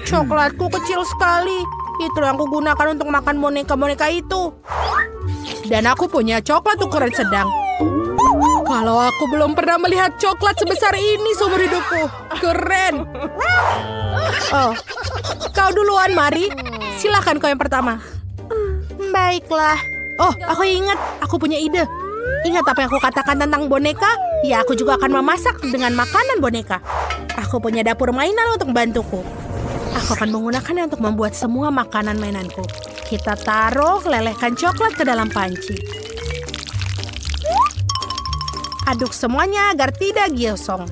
Coklatku kecil sekali. Itu yang aku gunakan untuk makan boneka-boneka itu. Dan aku punya coklat ukuran sedang. Kalau aku belum pernah melihat coklat sebesar ini seumur hidupku. Keren. Oh, kau duluan, Mari. Silakan kau yang pertama. Baiklah. Oh, aku ingat. Aku punya ide. Ingat apa yang aku katakan tentang boneka? Ya, aku juga akan memasak dengan makanan boneka. Aku punya dapur mainan untuk membantuku. Aku akan menggunakannya untuk membuat semua makanan mainanku. Kita taruh, lelehkan coklat ke dalam panci. Aduk semuanya agar tidak gosong.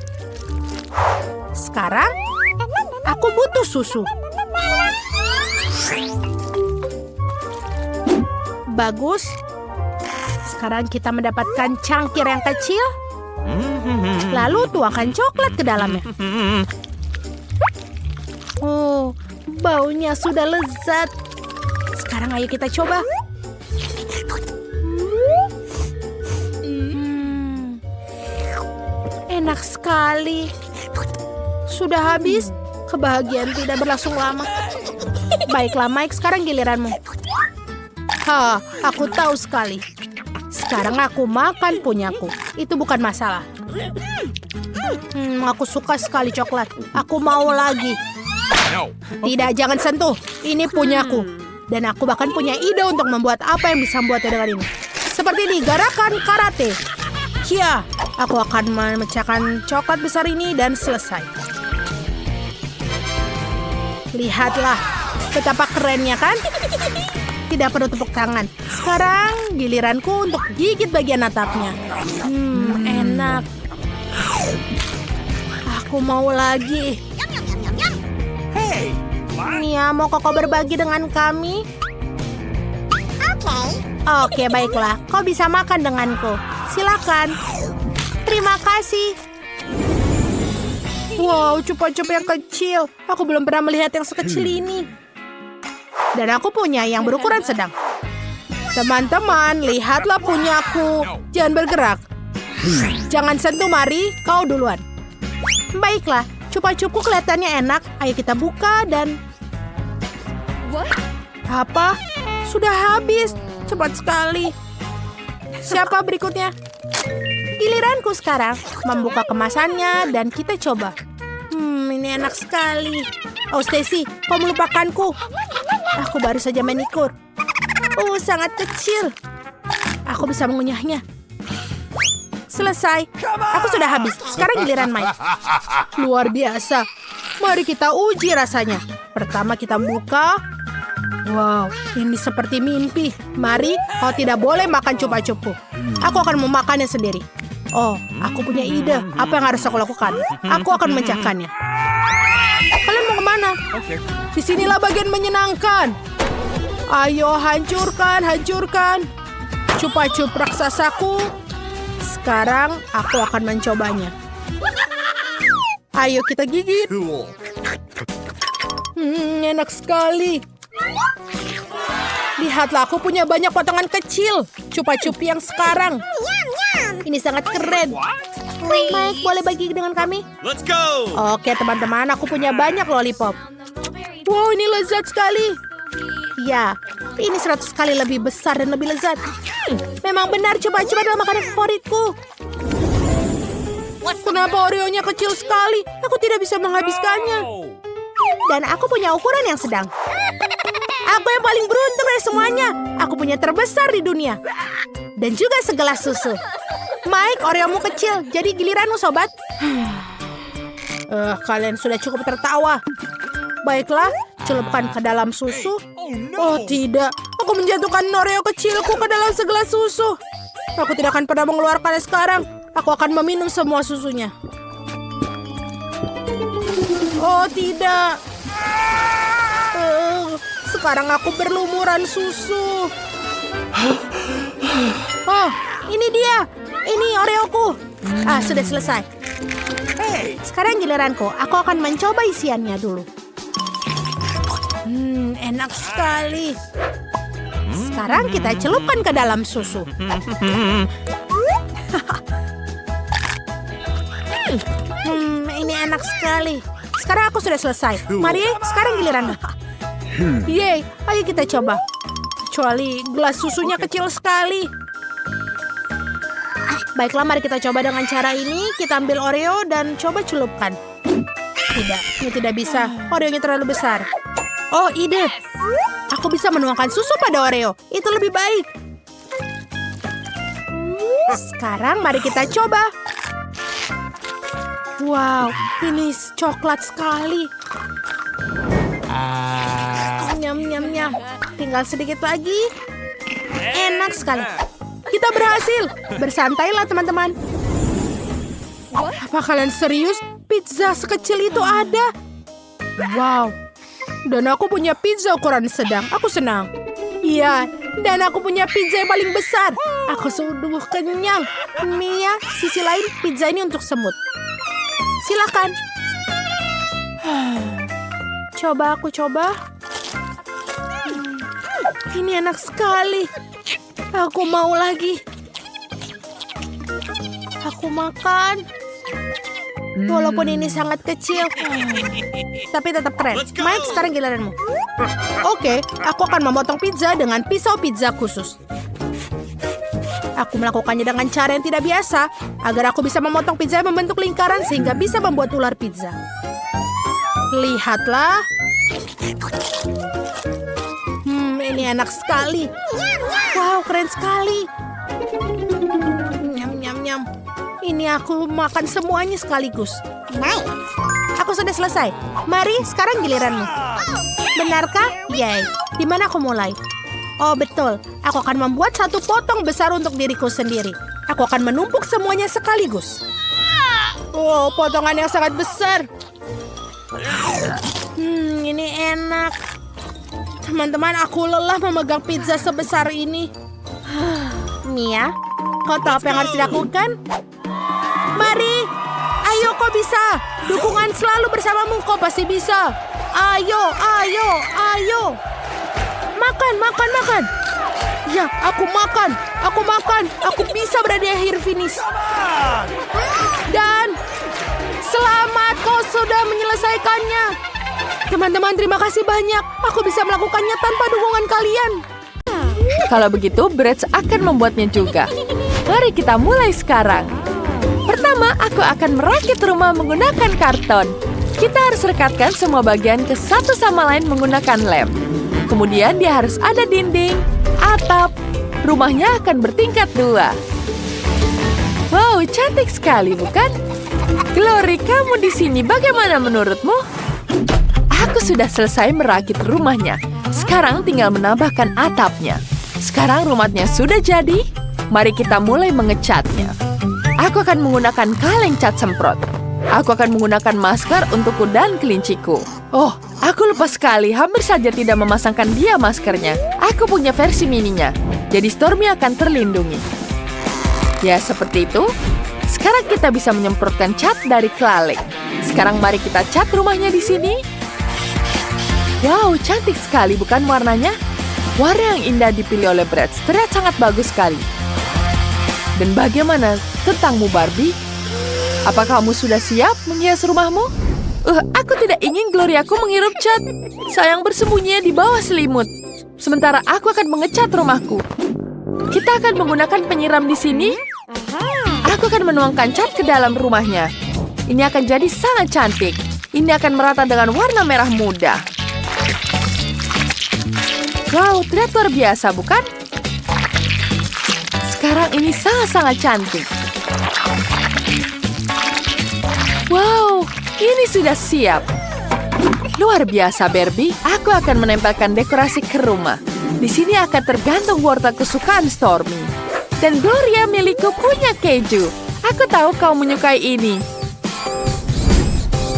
Sekarang, aku butuh susu. Bagus. Sekarang kita mendapatkan cangkir yang kecil. Lalu tuangkan coklat ke dalamnya. Oh, baunya sudah lezat. Sekarang ayo kita coba. Enak sekali. Sudah habis? Kebahagiaan tidak berlangsung lama. Baiklah, Mike, sekarang giliranmu. Aku tahu sekali. Sekarang aku makan punyaku. Itu bukan masalah. Aku suka sekali coklat. Aku mau lagi. Tidak, jangan sentuh. Ini punyaku. Dan aku bahkan punya ide untuk membuat apa yang bisa membuatnya dengan ini. Seperti ini, gerakan karate. Ya, aku akan memecahkan coklat besar ini dan selesai. Lihatlah, betapa kerennya kan? Tidak perlu tepuk tangan. Sekarang giliranku untuk gigit bagian atapnya. Enak. Aku mau lagi. Mia, mau kau berbagi dengan kami? Oke, baiklah. Kau bisa makan denganku. Silakan. Terima kasih. Wow, cupa-cup yang kecil. Aku belum pernah melihat yang sekecil ini. Dan aku punya yang berukuran sedang. Teman-teman, lihatlah punyaku. Jangan bergerak. Jangan sentuh, Mari. Kau duluan. Baiklah, cupa-cupku kelihatannya enak. Ayo kita buka dan... Apa? Sudah habis. Cepat sekali. Siapa berikutnya? Giliranku sekarang. Membuka kemasannya dan kita coba. Ini enak sekali. Oh, Stacy, kau melupakanku. Aku baru saja manicure. Sangat kecil. Aku bisa mengunyahnya. Selesai. Aku sudah habis. Sekarang giliran Mike. Luar biasa. Mari kita uji rasanya. Pertama kita buka. Wow, ini seperti mimpi. Mari, kau tidak boleh makan cupa-cupku. Aku akan memakannya sendiri. Oh, aku punya ide. Apa yang harus aku lakukan? Aku akan memecahkannya. Kalian mau kemana? Disinilah bagian menyenangkan. Ayo, hancurkan, hancurkan. Cupa-cup raksasaku. Sekarang aku akan mencobanya. Ayo kita gigit. Enak sekali. Lihatlah, aku punya banyak potongan kecil. Cupa-cup yang sekarang. Ini sangat keren. Mike, boleh bagi dengan kami? Let's go. Oke, teman-teman, aku punya banyak lollipop. Wow, ini lezat sekali. Ya, ini 100 kali lebih besar dan lebih lezat. Memang benar, cupa-cup adalah makanan favoritku. Kenapa Oreo-nya kecil sekali? Aku tidak bisa menghabiskannya. Dan aku punya ukuran yang sedang. Aku yang paling beruntung dari semuanya. Aku punya terbesar di dunia. Dan juga segelas susu. Mike, Oreo-mu kecil. Jadi giliranmu, sobat. Kalian sudah cukup tertawa. Baiklah, celupkan ke dalam susu. Oh tidak, aku menjatuhkan Oreo kecilku ke dalam segelas susu. Aku tidak akan pernah mengeluarkannya sekarang. Aku akan meminum semua susunya. Oh tidak. Sekarang aku berlumuran susu. Oh, ini dia. Ini Oreoku. Sudah selesai. Sekarang giliranku. Aku akan mencoba isiannya dulu. Enak sekali. Sekarang kita celupkan ke dalam susu. Ini enak sekali. sekarang aku sudah selesai. Mari, sekarang giliranmu. Yeay, ayo kita coba. Kecuali gelas susunya kecil sekali. Baiklah, mari kita coba dengan cara ini. Kita ambil Oreo dan coba celupkan. Tidak, ini tidak bisa. Oreonya terlalu besar. Oh, ide. Aku bisa menuangkan susu pada Oreo. Itu lebih baik. Sekarang mari kita coba. Wow, ini coklat sekali. Nyam, nyam, nyam. Tinggal sedikit lagi. Enak sekali. Kita berhasil. Bersantailah, teman-teman. Apa kalian serius? Pizza sekecil itu ada. Wow. Dan aku punya pizza ukuran sedang. Aku senang. Iya, dan aku punya pizza yang paling besar. Aku sudah kenyang. Mia, sisi lain pizza ini untuk semut. Silakan. Coba aku coba. Ini enak sekali. Aku mau lagi. Aku makan. Walaupun ini sangat kecil. Tapi tetap keren. Mike, sekarang giliranmu. Oke, aku akan memotong pizza dengan pisau pizza khusus. Aku melakukannya dengan cara yang tidak biasa, agar aku bisa memotong pizza yang membentuk lingkaran sehingga bisa membuat ular pizza. Lihatlah. Ini enak sekali. Wow, keren sekali. Nyam, nyam, nyam. Ini aku makan semuanya sekaligus. Nice. Aku sudah selesai. Mari, sekarang giliranmu. Benarkah? Yay. Di mana aku mulai? Oh, betul. Aku akan membuat satu potong besar untuk diriku sendiri. Aku akan menumpuk semuanya sekaligus. Wow, potongan yang sangat besar. Ini enak. Teman-teman, aku lelah memegang pizza sebesar ini. Mia, kau tahu apa yang harus dilakukan? Mari, ayo kau bisa. Dukungan selalu bersamamu, kau pasti bisa. Ayo, ayo, ayo. Makan, makan, makan. Ya, aku makan. Aku makan. Aku bisa berada di akhir finish. Dan selamat, kau sudah menyelesaikannya. Teman-teman, terima kasih banyak. Aku bisa melakukannya tanpa dukungan kalian. Kalau begitu, Bratz akan membuatnya juga. Mari kita mulai sekarang. Pertama, aku akan merakit rumah menggunakan karton. Kita harus rekatkan semua bagian ke satu sama lain menggunakan lem. Kemudian dia harus ada dinding, atap. Rumahnya akan bertingkat 2. Wow, cantik sekali, bukan? Glory, kamu di sini. Bagaimana menurutmu? Aku sudah selesai merakit rumahnya. Sekarang tinggal menambahkan atapnya. Sekarang rumahnya sudah jadi. Mari kita mulai mengecatnya. Aku akan menggunakan kaleng cat semprot. Aku akan menggunakan masker untukku dan kelinciku. Oh, aku lupa sekali. Hampir saja tidak memasangkan dia maskernya. Aku punya versi mininya. Jadi Stormy akan terlindungi. Ya, seperti itu. Sekarang kita bisa menyemprotkan cat dari kaleng. Sekarang mari kita cat rumahnya di sini. Wow, cantik sekali bukan warnanya? Warna yang indah dipilih oleh Bratz terlihat sangat bagus sekali. Dan bagaimana tentangmu, Barbie? Apa kamu sudah siap menghias rumahmu? Aku tidak ingin Gloriaku menghirup cat. Sayang bersembunyi di bawah selimut. Sementara aku akan mengecat rumahku. Kita akan menggunakan penyiram di sini. Aku akan menuangkan cat ke dalam rumahnya. Ini akan jadi sangat cantik. Ini akan merata dengan warna merah muda. Wow, terlihat luar biasa, bukan? Sekarang ini sangat-sangat cantik. Wow, ini sudah siap. Luar biasa, Barbie. Aku akan menempelkan dekorasi ke rumah. Di sini akan tergantung wortel kesukaan Stormy. Dan Gloria milikku punya keju. Aku tahu kau menyukai ini.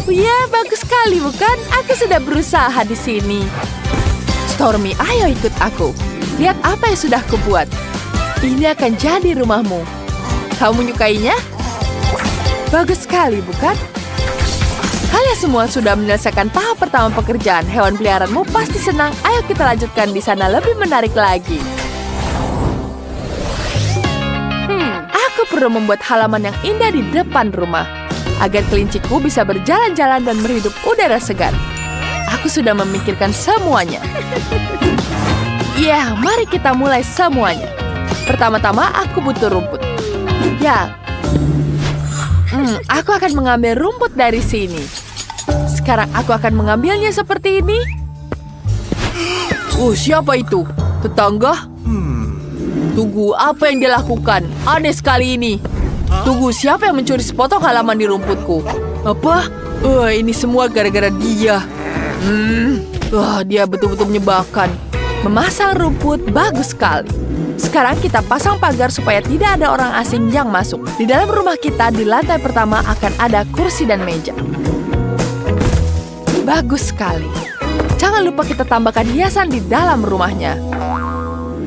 Ya, bagus sekali, bukan? Aku sudah berusaha di sini. Stormy, ayo ikut aku. Lihat apa yang sudah kubuat. Ini akan jadi rumahmu. Kau menyukainya? Bagus sekali, bukan? Kalian semua sudah menyelesaikan tahap pertama pekerjaan. Hewan peliharaanmu pasti senang. Ayo kita lanjutkan di sana lebih menarik lagi. Aku perlu membuat halaman yang indah di depan rumah. agar kelinciku bisa berjalan-jalan dan menghirup udara segar. Aku sudah memikirkan semuanya. Ya, mari kita mulai semuanya. Pertama-tama aku butuh rumput. Ya, aku akan mengambil rumput dari sini. Sekarang aku akan mengambilnya seperti ini. Siapa itu? Tetangga? Tunggu, apa yang dia lakukan? Aneh sekali ini. Tunggu, siapa yang mencuri sepotong halaman di rumputku? Apa? Ini semua gara-gara dia. Dia betul-betul menyebalkan. Memasang rumput bagus sekali. Sekarang kita pasang pagar supaya tidak ada orang asing yang masuk. Di dalam rumah kita di lantai pertama akan ada kursi dan meja. Bagus sekali. Jangan lupa kita tambahkan hiasan di dalam rumahnya.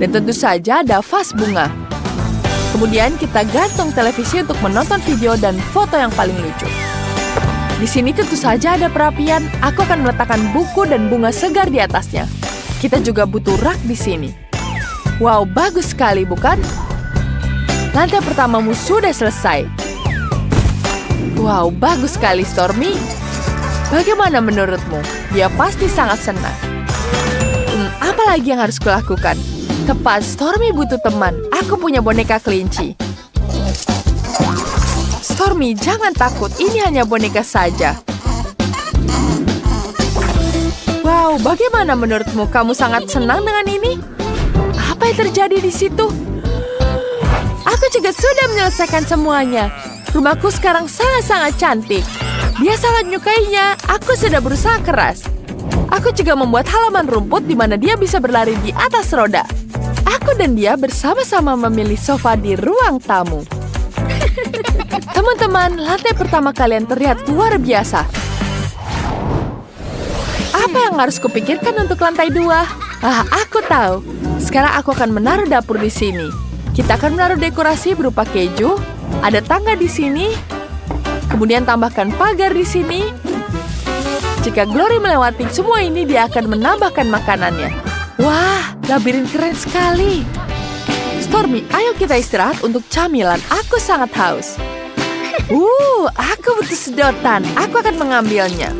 Dan tentu saja ada vas bunga. Kemudian kita gantung televisi untuk menonton video dan foto yang paling lucu. Di sini tentu saja ada perapian. Aku akan meletakkan buku dan bunga segar di atasnya. Kita juga butuh rak di sini. Wow, bagus sekali, bukan? Lantai pertamamu sudah selesai. Wow, bagus sekali, Stormy. Bagaimana menurutmu? Dia pasti sangat senang. Apa lagi yang harus kulakukan? Tepat, Stormy butuh teman. Aku punya boneka kelinci. Stormy, jangan takut. Ini hanya boneka saja. Wow, bagaimana menurutmu? Kamu sangat senang dengan ini? Apa yang terjadi di situ? Aku juga sudah menyelesaikan semuanya. Rumahku sekarang sangat-sangat cantik. Dia sangat menyukainya. Aku sudah berusaha keras. Aku juga membuat halaman rumput di mana dia bisa berlari di atas roda. Aku dan dia bersama-sama memilih sofa di ruang tamu. Teman-teman, lantai pertama kalian terlihat luar biasa. Apa yang harus kupikirkan untuk lantai 2? Aku tahu. Sekarang aku akan menaruh dapur di sini. Kita akan menaruh dekorasi berupa keju. Ada tangga di sini. Kemudian tambahkan pagar di sini. Jika Glory melewati semua ini, dia akan menambahkan makanannya. Wah, labirin keren sekali. Stormy, ayo kita istirahat untuk camilan. Aku sangat haus. Aku butuh sedotan. Aku akan mengambilnya.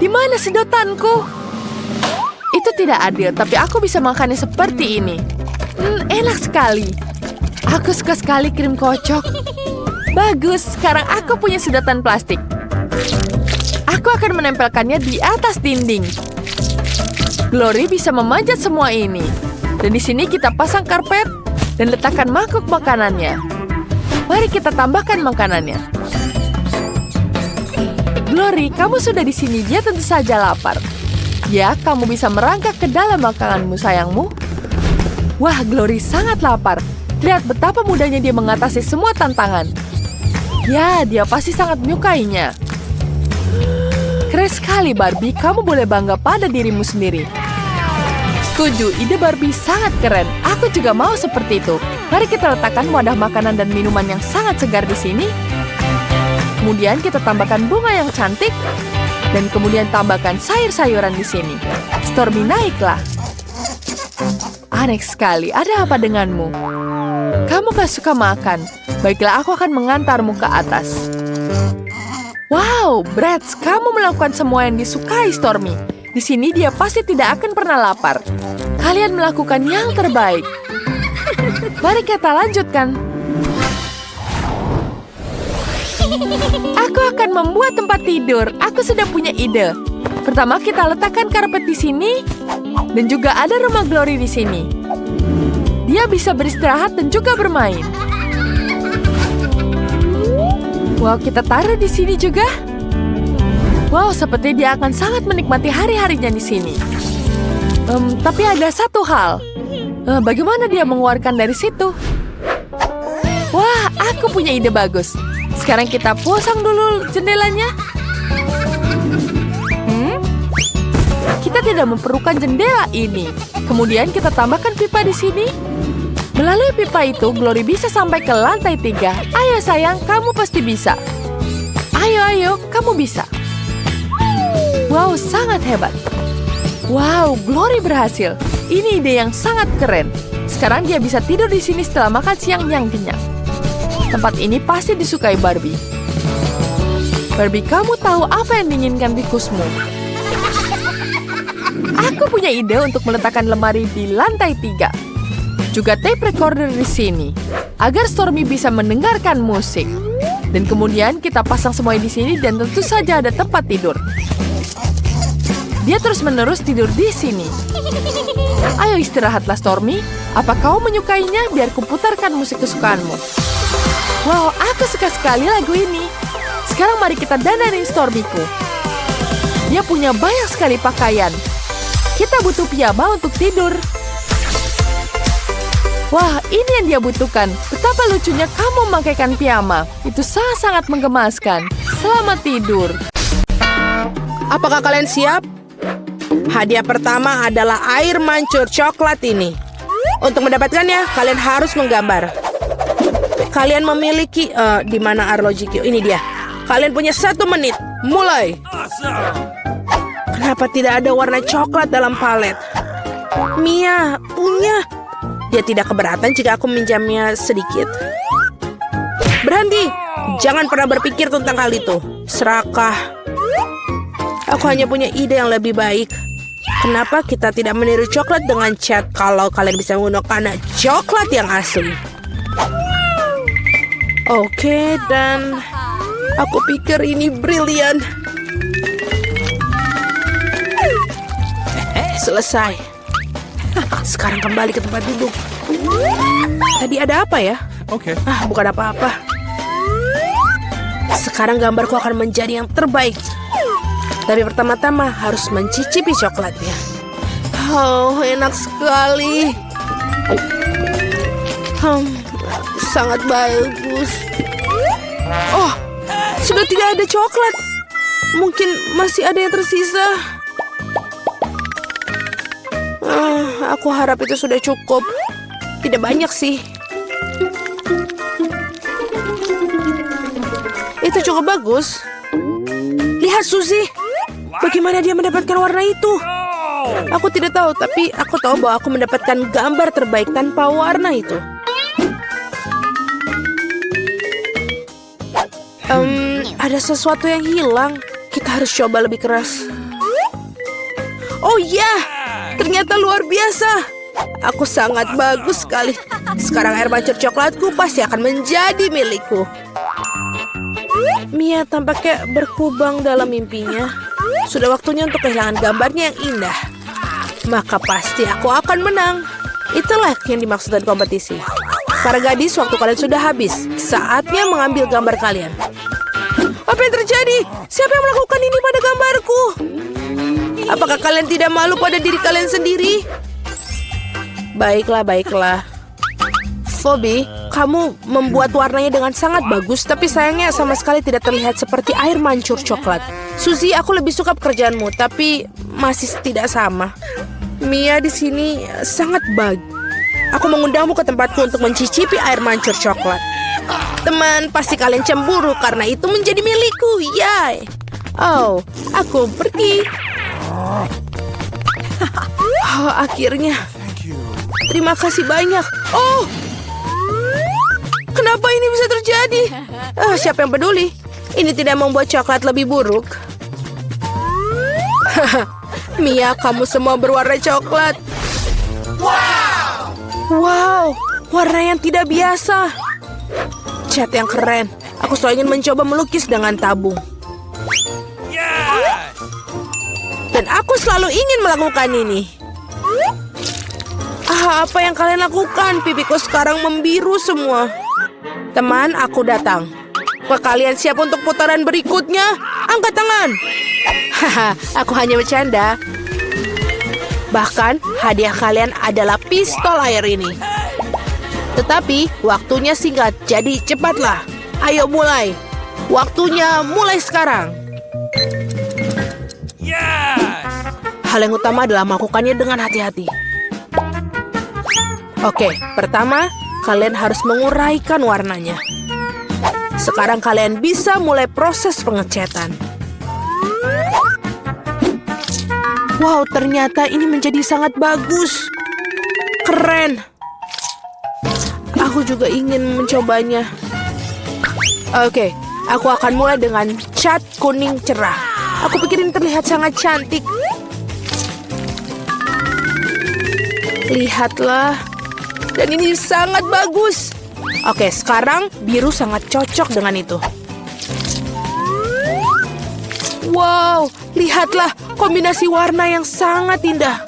Di mana sedotanku? Itu tidak adil, tapi aku bisa makannya seperti ini. Enak sekali. Aku suka sekali krim kocok. Bagus, sekarang aku punya sedotan plastik. Aku akan menempelkannya di atas dinding. Glory bisa memanjat semua ini. Dan di sini kita pasang karpet dan letakkan mangkuk makanannya. Mari kita tambahkan makanannya. Glory, kamu sudah di sini. Dia tentu saja lapar. Ya, kamu bisa merangkak ke dalam makananmu, sayangmu. Wah, Glory sangat lapar. Lihat betapa mudahnya dia mengatasi semua tantangan. Ya, dia pasti sangat menyukainya. Keren sekali, Barbie. Kamu boleh bangga pada dirimu sendiri. Setuju, ide Barbie sangat keren. Aku juga mau seperti itu. Mari kita letakkan wadah makanan dan minuman yang sangat segar di sini. Kemudian kita tambahkan bunga yang cantik. Dan kemudian tambahkan sayur-sayuran di sini. Stormy, naiklah. Aneh sekali, ada apa denganmu? Kamu gak suka makan. Baiklah, aku akan mengantarmu ke atas. Wow, Bratz, kamu melakukan semua yang disukai Stormy. Di sini dia pasti tidak akan pernah lapar. Kalian melakukan yang terbaik. Mari kita lanjutkan. Aku akan membuat tempat tidur. Aku sudah punya ide. Pertama, kita letakkan karpet di sini. Dan juga ada rumah Glory di sini. Dia bisa beristirahat dan juga bermain. Wow, kita taruh di sini juga. Wow, seperti dia akan sangat menikmati hari-harinya di sini. Tapi ada satu hal. Bagaimana dia mengeluarkan dari situ? Wah, aku punya ide bagus. Sekarang kita pasang dulu jendelanya. Kita tidak memerlukan jendela ini. Kemudian kita tambahkan pipa di sini. Melalui pipa itu, Glory bisa sampai ke lantai 3. Ayo sayang, kamu pasti bisa. Ayo, kamu bisa. Wow, sangat hebat. Wow, Glory berhasil. Ini ide yang sangat keren. Sekarang dia bisa tidur di sini setelah makan siang yang kenyang. Tempat ini pasti disukai Barbie. Barbie, kamu tahu apa yang diinginkan tikusmu? Aku punya ide untuk meletakkan lemari di lantai 3. Juga tape recorder di sini, agar Stormy bisa mendengarkan musik. Dan kemudian kita pasang semuanya di sini dan tentu saja ada tempat tidur. Dia terus-menerus tidur di sini. Ayo istirahatlah Stormy. Apa kau menyukainya? Biar kuputarkan musik kesukaanmu. Wow, aku suka sekali lagu ini. Sekarang mari kita dandanin Stormy-ku. Dia punya banyak sekali pakaian. Kita butuh piyama untuk tidur. Wah, ini yang dia butuhkan. Betapa lucunya kamu memakaikan piyama. Itu sangat-sangat menggemaskan. Selamat tidur. Apakah kalian siap? Hadiah pertama adalah air mancur coklat ini. Untuk mendapatkannya, kalian harus menggambar. Kalian memiliki... di mana arlojikyo? Ini dia. Kalian punya 1 menit. Mulai. Kenapa tidak ada warna coklat dalam palet? Mia, punya. Dia tidak keberatan jika aku minjamnya sedikit. Berhenti. Jangan pernah berpikir tentang hal itu. Serakah. Aku hanya punya ide yang lebih baik. Kenapa kita tidak meniru coklat dengan cat kalau kalian bisa menggunakan coklat yang asli? Oke, dan aku pikir ini brilian. Selesai. Sekarang kembali ke tempat duduk. Tadi ada apa ya? Oke. Bukan apa-apa. Sekarang gambarku akan menjadi yang terbaik. Tapi pertama-tama harus mencicipi coklatnya. Oh, enak sekali. Sangat bagus. Oh, sudah tidak ada coklat. Mungkin masih ada yang tersisa. Aku harap itu sudah cukup. Tidak banyak sih. Itu cukup bagus. Lihat Suzy. Bagaimana dia mendapatkan warna itu? Aku tidak tahu, tapi aku tahu bahwa aku mendapatkan gambar terbaik tanpa warna itu. Ada sesuatu yang hilang. Kita harus coba lebih keras. Oh iya, ternyata luar biasa. Aku sangat bagus sekali. Sekarang air mancur coklatku pasti akan menjadi milikku. Mia tampaknya berkubang dalam mimpinya. Sudah waktunya untuk kehilangan gambarnya yang indah. Maka pasti aku akan menang. Itulah yang dimaksudkan kompetisi. Para gadis, waktu kalian sudah habis. Saatnya mengambil gambar kalian. Apa yang terjadi? Siapa yang melakukan ini pada gambarku? Apakah kalian tidak malu pada diri kalian sendiri? Baiklah, baiklah. Phoebe, kamu membuat warnanya dengan sangat bagus, tapi sayangnya sama sekali tidak terlihat seperti air mancur coklat. Suzy, aku lebih suka pekerjaanmu, tapi masih tidak sama. Mia di sini sangat bagus. Aku mengundangmu ke tempatku untuk mencicipi air mancur coklat. Teman, pasti kalian cemburu karena itu menjadi milikku. Yay! Oh, aku pergi. Akhirnya. Terima kasih banyak. Oh, kenapa ini bisa terjadi? Siapa yang peduli? Ini tidak membuat coklat lebih buruk. Mia, kamu semua berwarna coklat. Wow, warna yang tidak biasa. Cat yang keren. Aku selalu ingin mencoba melukis dengan tabung. Dan aku selalu ingin melakukan ini. Apa yang kalian lakukan? Pipiku sekarang membiru semua. Teman, aku datang. Apa kalian siap untuk putaran berikutnya? Angkat tangan. Aku hanya bercanda. Bahkan, hadiah kalian adalah pistol air ini. Tetapi, waktunya singkat, jadi cepatlah. Ayo mulai. Waktunya mulai sekarang. Hal yang utama adalah melakukannya dengan hati-hati. Oke, pertama, kalian harus menguraikan warnanya. Sekarang kalian bisa mulai proses pengecetan. Wow, ternyata ini menjadi sangat bagus. Keren. Aku juga ingin mencobanya. Oke, aku akan mulai dengan cat kuning cerah. Aku pikir ini terlihat sangat cantik. Lihatlah. Dan ini sangat bagus. Oke, sekarang biru sangat cocok dengan itu. Wow, lihatlah kombinasi warna yang sangat indah.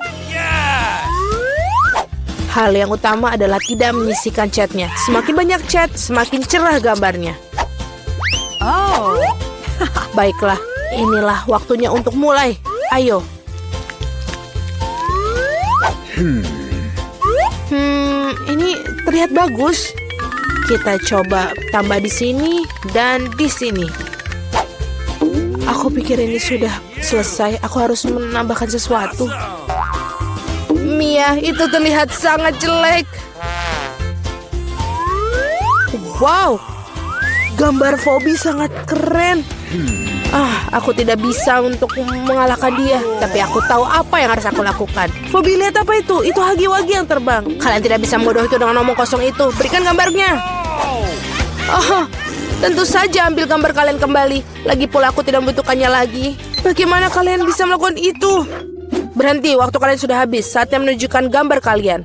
Hal yang utama adalah tidak menyisihkan catnya. Semakin banyak cat, semakin cerah gambarnya. Oh. Baiklah, inilah waktunya untuk mulai. Ayo. Ini terlihat bagus. Kita coba tambah di sini dan di sini. Aku pikir ini sudah selesai. Aku harus menambahkan sesuatu. Mia, itu terlihat sangat jelek. Wow, gambar Phoebe sangat keren. Aku tidak bisa untuk mengalahkan dia. Tapi aku tahu apa yang harus aku lakukan. Phoebe, lihat apa itu? Itu hagi-wagi yang terbang. Kalian tidak bisa membodohiku dengan omong kosong itu. Berikan gambarnya. Tentu saja ambil gambar kalian kembali. Lagi pula aku tidak membutuhkannya lagi. Bagaimana kalian bisa melakukan itu? Berhenti, waktu kalian sudah habis. Saatnya menunjukkan gambar kalian.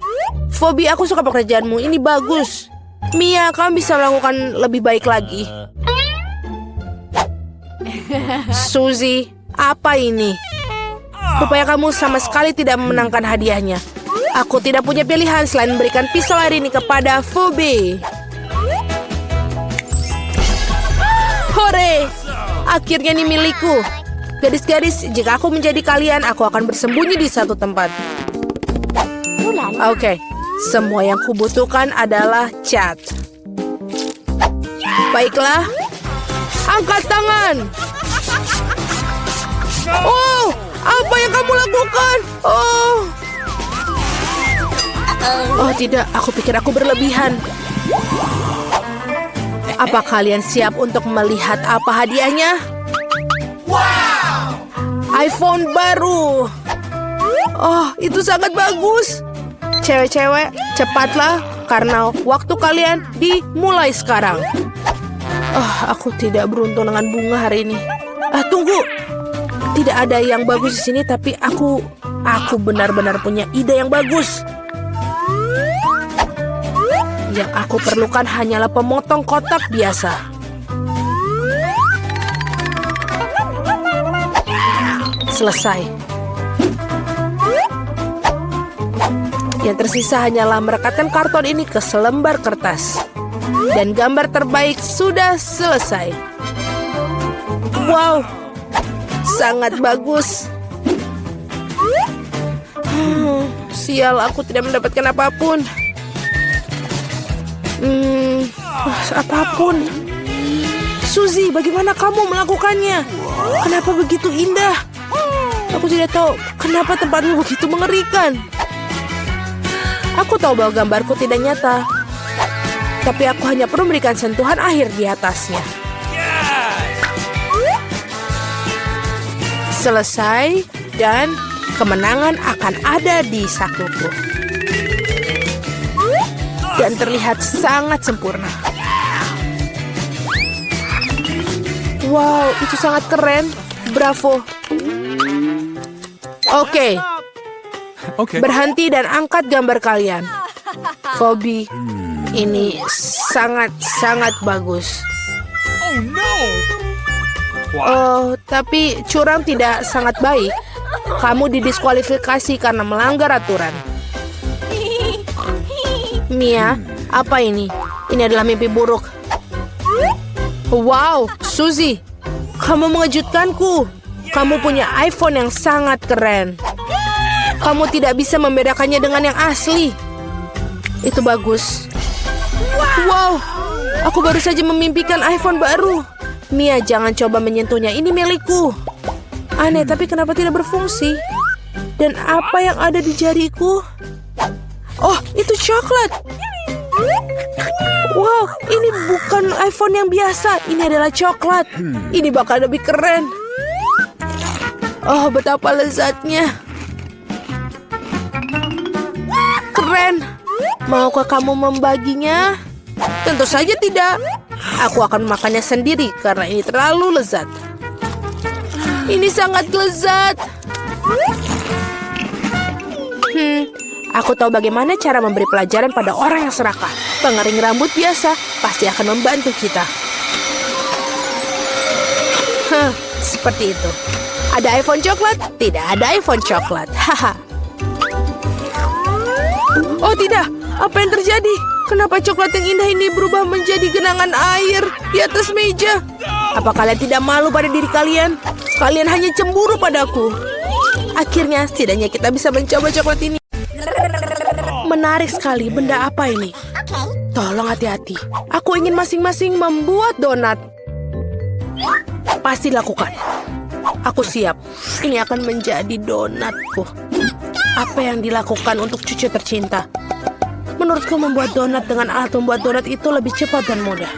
Phoebe, aku suka pekerjaanmu. Ini bagus. Mia, kamu bisa melakukan lebih baik lagi. Suzy, apa ini? Rupanya kamu sama sekali tidak memenangkan hadiahnya. Aku tidak punya pilihan selain memberikan pistol hari ini kepada Phoebe. Hore! Akhirnya ini milikku. Gadis-gadis, jika aku menjadi kalian, aku akan bersembunyi di satu tempat. Oke, semua yang kubutuhkan adalah cat. Baiklah, angkat tangan. Oh, apa yang kamu lakukan? Oh tidak, aku pikir aku berlebihan. Apa kalian siap untuk melihat apa hadiahnya? iPhone baru. Oh, itu sangat bagus. Cewek-cewek, cepatlah karena waktu kalian dimulai sekarang. Aku tidak beruntung dengan bunga hari ini. Tunggu. Tidak ada yang bagus di sini, tapi aku benar-benar punya ide yang bagus. Yang aku perlukan hanyalah pemotong kotak biasa. Selesai. Yang tersisa hanyalah merekatkan karton ini ke selembar kertas. Dan gambar terbaik sudah selesai. Wow, sangat bagus. Sial, aku tidak mendapatkan apapun. Apapun. Suzy, bagaimana kamu melakukannya? Kenapa begitu indah? Aku tidak tahu kenapa tempatmu begitu mengerikan. Aku tahu bahwa gambarku tidak nyata, tapi aku hanya perlu memberikan sentuhan akhir di atasnya. Selesai, dan kemenangan akan ada di sakuku. Dan terlihat sangat sempurna. Wow, itu sangat keren. Bravo. Oke. Berhenti dan angkat gambar kalian. Phoebe, ini sangat bagus. Oh, tapi curang tidak sangat baik. Kamu didiskualifikasi karena melanggar aturan. Mia, apa ini? Ini adalah mimpi buruk. Wow, Suzy, kamu mengejutkanku. Kamu punya iPhone yang sangat keren. Kamu tidak bisa membedakannya dengan yang asli. Itu bagus. Wow, aku baru saja memimpikan iPhone baru. Mia, jangan coba menyentuhnya. Ini milikku. Aneh, tapi kenapa tidak berfungsi? Dan apa yang ada di jariku? Oh, itu coklat. Wow, ini bukan iPhone yang biasa. Ini adalah coklat. Ini bakal lebih keren. Oh, betapa lezatnya. Keren. Maukah kamu membaginya? Tentu saja tidak. Aku akan memakannya sendiri karena ini terlalu lezat. Ini sangat lezat. Aku tahu bagaimana cara memberi pelajaran pada orang yang serakah. Pengering rambut biasa pasti akan membantu kita. Seperti itu. Ada iPhone coklat? Tidak ada iPhone coklat. Haha. Oh tidak, apa yang terjadi? Kenapa coklat yang indah ini berubah menjadi genangan air di atas meja? Apa kalian tidak malu pada diri kalian? Kalian hanya cemburu padaku. Akhirnya, setidaknya kita bisa mencoba coklat ini. Menarik sekali, benda apa ini? Tolong hati-hati. Aku ingin masing-masing membuat donat. Pasti lakukan. Aku siap. Ini akan menjadi donatku. Apa yang dilakukan untuk cucu tercinta? Menurutku membuat donat dengan alat membuat donat itu lebih cepat dan mudah.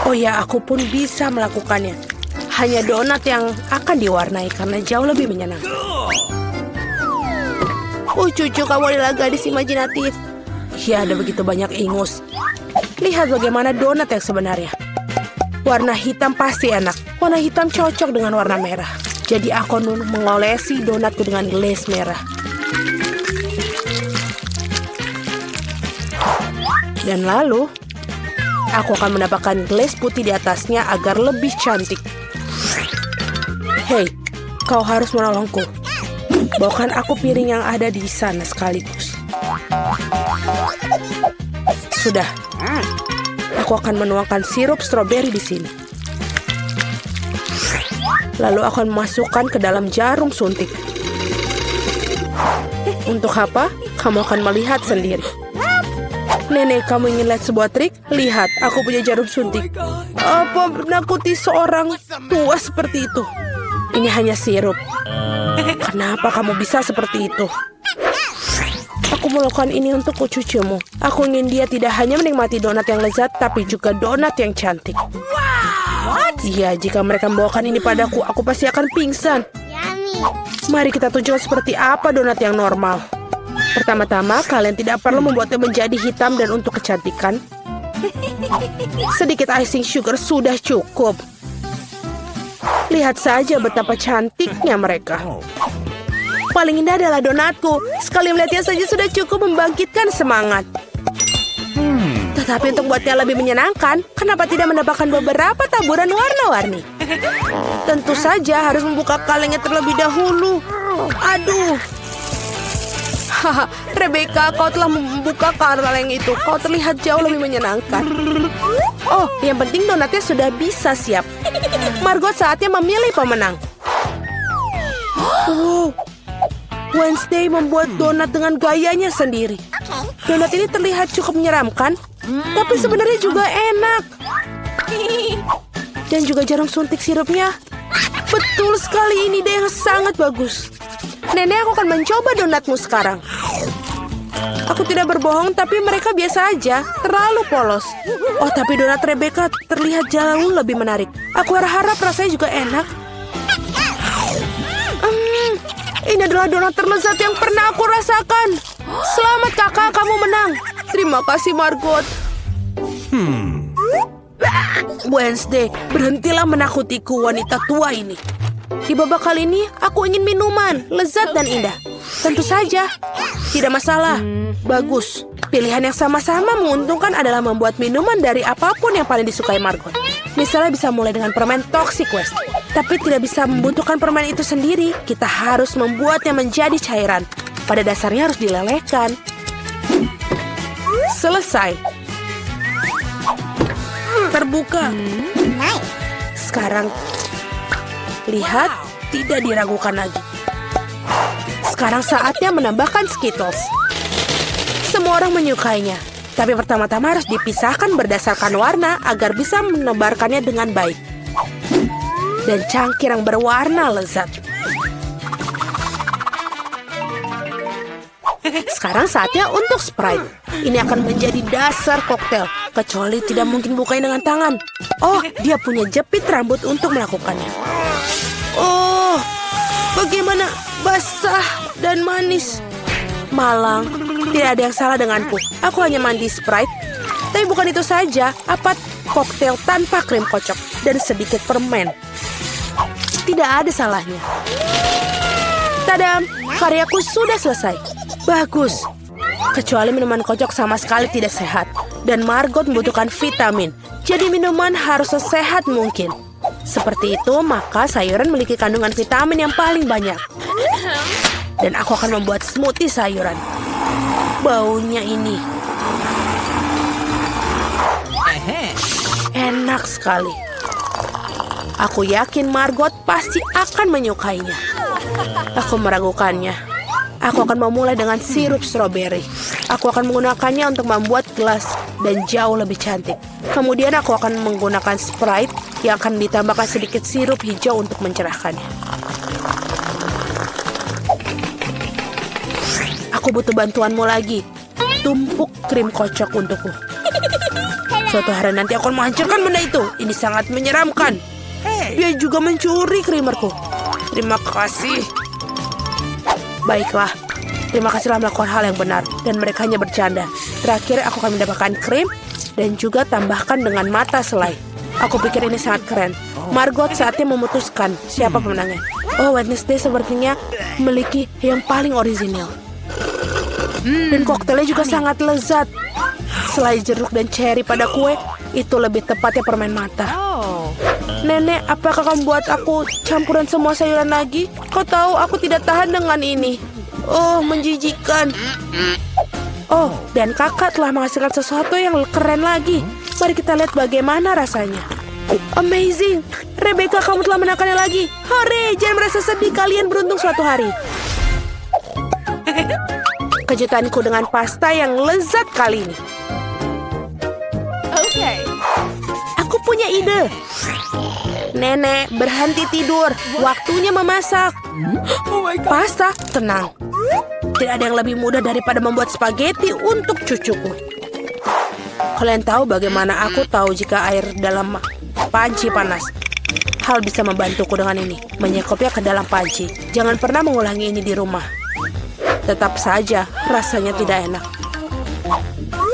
Oh ya, aku pun bisa melakukannya. Hanya donat yang akan diwarnai karena jauh lebih menyenangkan. Cucu, kamu adalah gadis imajinatif. Ya, ada begitu banyak ingus. Lihat bagaimana donat yang sebenarnya. Warna hitam pasti enak. Warna hitam cocok dengan warna merah. Jadi aku mengolesi donatku dengan glaze merah. Dan lalu, aku akan mendapatkan glaze putih di atasnya agar lebih cantik. Hei, kau harus menolongku. Bawakan aku piring yang ada di sana sekaligus. Sudah. Aku akan menuangkan sirup stroberi di sini. Lalu aku akan memasukkan ke dalam jarum suntik. Untuk apa? Kamu akan melihat sendiri. Nenek, kamu ingin lihat sebuah trik? Lihat, aku punya jarum suntik. Apa menakuti seorang tua seperti itu? Ini hanya sirup. Kenapa kamu bisa seperti itu? Aku melakukan ini untuk cucumu. Aku ingin dia tidak hanya menikmati donat yang lezat, tapi juga donat yang cantik. Iya, jika mereka membawakan ini padaku, aku pasti akan pingsan. Mari kita tunjukkan seperti apa donat yang normal. Pertama-tama, kalian tidak perlu membuatnya menjadi hitam dan untuk kecantikan. Sedikit icing sugar sudah cukup. Lihat saja betapa cantiknya mereka. Paling indah adalah donatku. Sekali melihatnya saja sudah cukup membangkitkan semangat. Tetapi untuk buatnya lebih menyenangkan, kenapa tidak menambahkan beberapa taburan warna-warni? Tentu saja harus membuka kalengnya terlebih dahulu. Aduh. Haha, Rebecca, kau telah membuka kaleng itu. Kau terlihat jauh lebih menyenangkan. Oh, yang penting donatnya sudah bisa siap. Margot, saatnya memilih pemenang. Wow. Wednesday membuat donat dengan gayanya sendiri. Donat ini terlihat cukup menyeramkan, tapi sebenarnya juga enak. Dan juga jarum suntik sirupnya. Betul sekali, ini ide yang sangat bagus. Nenek, aku akan mencoba donatmu sekarang. Aku tidak berbohong, tapi mereka biasa aja, terlalu polos. Oh, tapi donat Rebecca terlihat jauh lebih menarik. Aku harap rasanya juga enak. Ini adalah donat terlezat yang pernah aku rasakan. Selamat kakak, kamu menang. Terima kasih, Margot. Wednesday, berhentilah menakutiku wanita tua ini. Di babak kali ini, aku ingin minuman, lezat dan indah. Tentu saja, tidak masalah. Bagus. Pilihan yang sama-sama menguntungkan adalah membuat minuman dari apapun yang paling disukai Margot. Misalnya bisa mulai dengan permen Toxic Waste. Tapi tidak bisa membutuhkan permen itu sendiri. Kita harus membuatnya menjadi cairan. Pada dasarnya harus dilelehkan. Selesai. Terbuka. Sekarang, lihat, tidak diragukan lagi. Sekarang saatnya menambahkan Skittles. Semua orang menyukainya. Tapi pertama-tama harus dipisahkan berdasarkan warna agar bisa menebarkannya dengan baik. Dan cangkir yang berwarna lezat. Sekarang saatnya untuk Sprite. Ini akan menjadi dasar koktail. Kecuali tidak mungkin bukanya dengan tangan. Oh, dia punya jepit rambut untuk melakukannya. Oh, bagaimana basah dan manis. Malang, tidak ada yang salah denganku. Aku hanya mandi Sprite. Tapi bukan itu saja. Apa koktail tanpa krim kocok dan sedikit permen. Tidak ada salahnya. Tadam, karyaku sudah selesai. Bagus. Kecuali minuman kocok sama sekali tidak sehat. Dan Margot membutuhkan vitamin. Jadi minuman harus sesehat mungkin. Seperti itu, maka sayuran memiliki kandungan vitamin yang paling banyak. Dan aku akan membuat smoothie sayuran. Baunya ini enak sekali. Aku yakin Margot pasti akan menyukainya. Aku meragukannya. Aku akan memulai dengan sirup stroberi. Aku akan menggunakannya untuk membuat gelas dan jauh lebih cantik. Kemudian aku akan menggunakan Sprite yang akan ditambahkan sedikit sirup hijau untuk mencerahkannya. Aku butuh bantuanmu lagi. Tumpuk krim kocok untukku. Suatu hari nanti aku akan menghancurkan benda itu. Ini sangat menyeramkan. Dia juga mencuri krimerku. Terima kasih. Baiklah. Terima kasih telah melakukan hal yang benar. Dan mereka hanya bercanda. Terakhir aku akan mendapatkan krim. Dan juga tambahkan dengan mata selai. Aku pikir ini sangat keren. Margot saatnya memutuskan siapa pemenangnya. Oh, Wednesday sepertinya memiliki yang paling orisinil. Dan koktelnya juga sangat lezat. Selai jeruk dan cherry pada kue, itu lebih tepatnya permen mata. Nenek, apakah kamu buat aku campuran semua sayuran lagi? Kau tahu aku tidak tahan dengan ini. Oh, menjijikan. Oh, dan kakak telah menghasilkan sesuatu yang keren lagi. Mari kita lihat bagaimana rasanya. Amazing. Rebecca, kamu telah menangkannya lagi. Hore, jangan merasa sedih, kalian beruntung suatu hari. Kejutanku dengan pasta yang lezat kali ini. Aku punya ide. Nenek, berhenti tidur. Waktunya memasak. Pasta, tenang. Tidak ada yang lebih mudah daripada membuat spaghetti untuk cucuku. Kalian tahu bagaimana aku tahu jika air dalam panci panas? Hal bisa membantuku dengan ini. Menyekopnya ke dalam panci. Jangan pernah mengulangi ini di rumah. Tetap saja, rasanya tidak enak.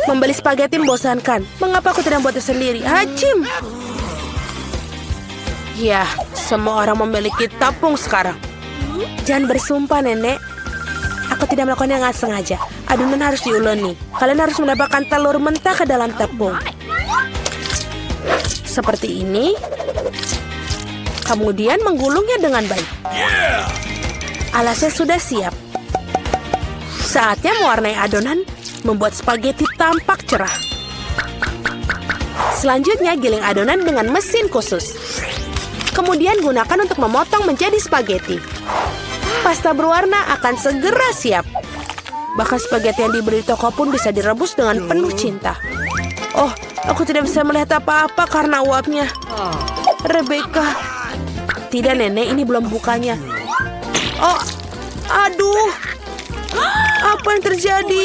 Membeli spaghetti membosankan. Mengapa aku tidak membuatnya sendiri? Hacim! Ya, semua orang memiliki tepung sekarang. Jangan bersumpah, Nenek. Aku tidak melakukannya dengan sengaja. Adonan harus diuleni. Kalian harus mendapatkan telur mentah ke dalam tepung. Seperti ini. Kemudian menggulungnya dengan baik. Alasnya sudah siap. Saatnya mewarnai adonan, membuat spaghetti tampak cerah. Selanjutnya giling adonan dengan mesin khusus. Kemudian gunakan untuk memotong menjadi spaghetti. Pasta berwarna akan segera siap. Bahkan spaghetti yang diberi di toko pun bisa direbus dengan penuh cinta. Oh, aku tidak bisa melihat apa-apa karena uapnya. Rebecca. Tidak, Nenek, ini belum bukanya. Oh, aduh. Apa yang terjadi?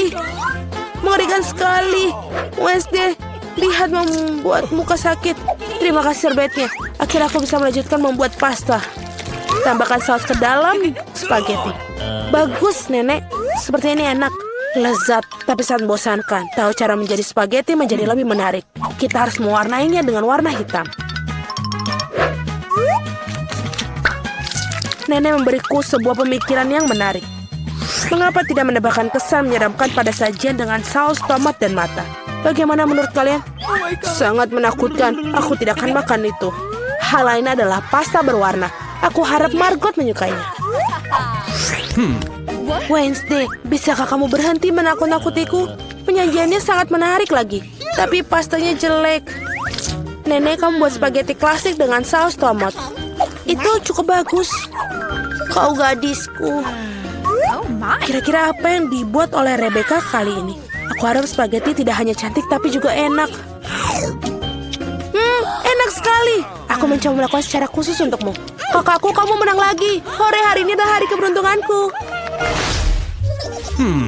Mengerikan sekali. Wednesday, lihat membuat muka sakit. Terima kasih serbetnya. Akhirnya aku bisa melanjutkan membuat pasta. Tambahkan saus ke dalam spaghetti. Bagus, Nenek. Seperti ini enak. Lezat, tapi sangat membosankan. Tahu cara menjadi spaghetti menjadi lebih menarik. Kita harus mewarnainya dengan warna hitam. Nenek memberiku sebuah pemikiran yang menarik. Mengapa tidak menambahkan kesan menyeramkan pada sajian dengan saus tomat dan mata? Bagaimana menurut kalian? Sangat menakutkan. Aku tidak akan makan itu. Hal lain adalah pasta berwarna. Aku harap Margot menyukainya. Wednesday, bisakah kamu berhenti menakut-nakutiku? Penyajiannya sangat menarik lagi. Tapi pastanya jelek. Nenek, kamu buat spaghetti klasik dengan saus tomat. Itu cukup bagus. Kau gadisku. Kira-kira apa yang dibuat oleh Rebecca kali ini? Aku harap spaghetti tidak hanya cantik tapi juga enak. Enak sekali. Aku mencoba melakukan secara khusus untukmu. Kakakku, kamu menang lagi. Hore, hari ini adalah hari keberuntunganku.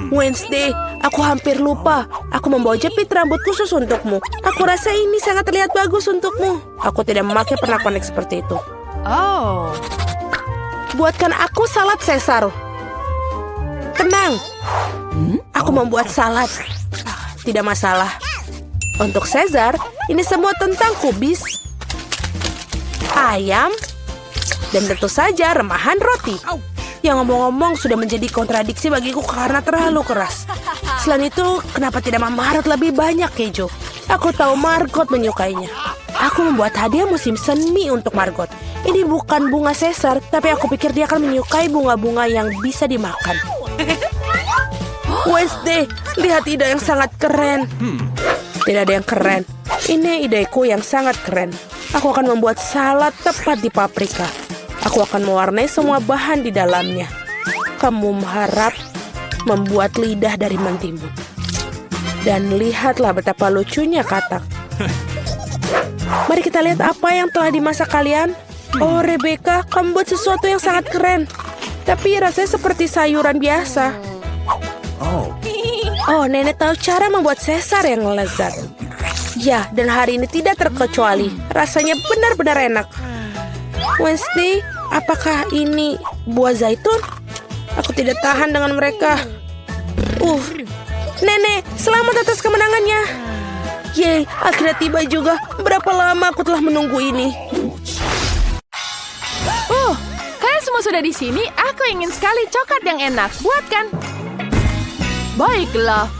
Wednesday, aku hampir lupa. Aku membawa jepit rambut khusus untukmu. Aku rasa ini sangat terlihat bagus untukmu. Aku tidak memakai pernak-pernik seperti itu. Oh. Buatkan aku salad Caesar. Tenang. Aku membuat salad. Tidak masalah. Untuk Caesar, Ini semua tentang kubis, ayam, dan tentu saja remahan roti. Yang ngomong-ngomong sudah menjadi kontradiksi bagiku karena terlalu keras. Selain itu, kenapa tidak Mama Harriet lebih banyak keju? Aku tahu Margot menyukainya. Aku membuat hadiah musim semi untuk Margot. Ini bukan bunga Caesar, tapi aku pikir dia akan menyukai bunga-bunga yang bisa dimakan. Wednesday, lihat ide yang sangat keren. Tidak ada yang keren. Ini ideku yang sangat keren. Aku akan membuat salad tepat di paprika. Aku akan mewarnai semua bahan di dalamnya. Kamu harap membuat lidah dari mentimun. Dan lihatlah betapa lucunya katak. Mari kita lihat apa yang telah dimasak kalian. Oh, Rebecca, kamu buat sesuatu yang sangat keren. Tapi rasanya seperti sayuran biasa. Oh, nenek tahu cara membuat Caesar yang lezat. Ya, dan hari ini tidak terkecuali. Rasanya benar-benar enak. Wednesday, apakah ini buah zaitun? Aku tidak tahan dengan mereka. Nenek, selamat atas kemenangannya. Yeay, akhirnya tiba juga. Berapa lama aku telah menunggu ini. Kalian semua sudah di sini. Aku ingin sekali coklat yang enak. Buatkan. Baiklah,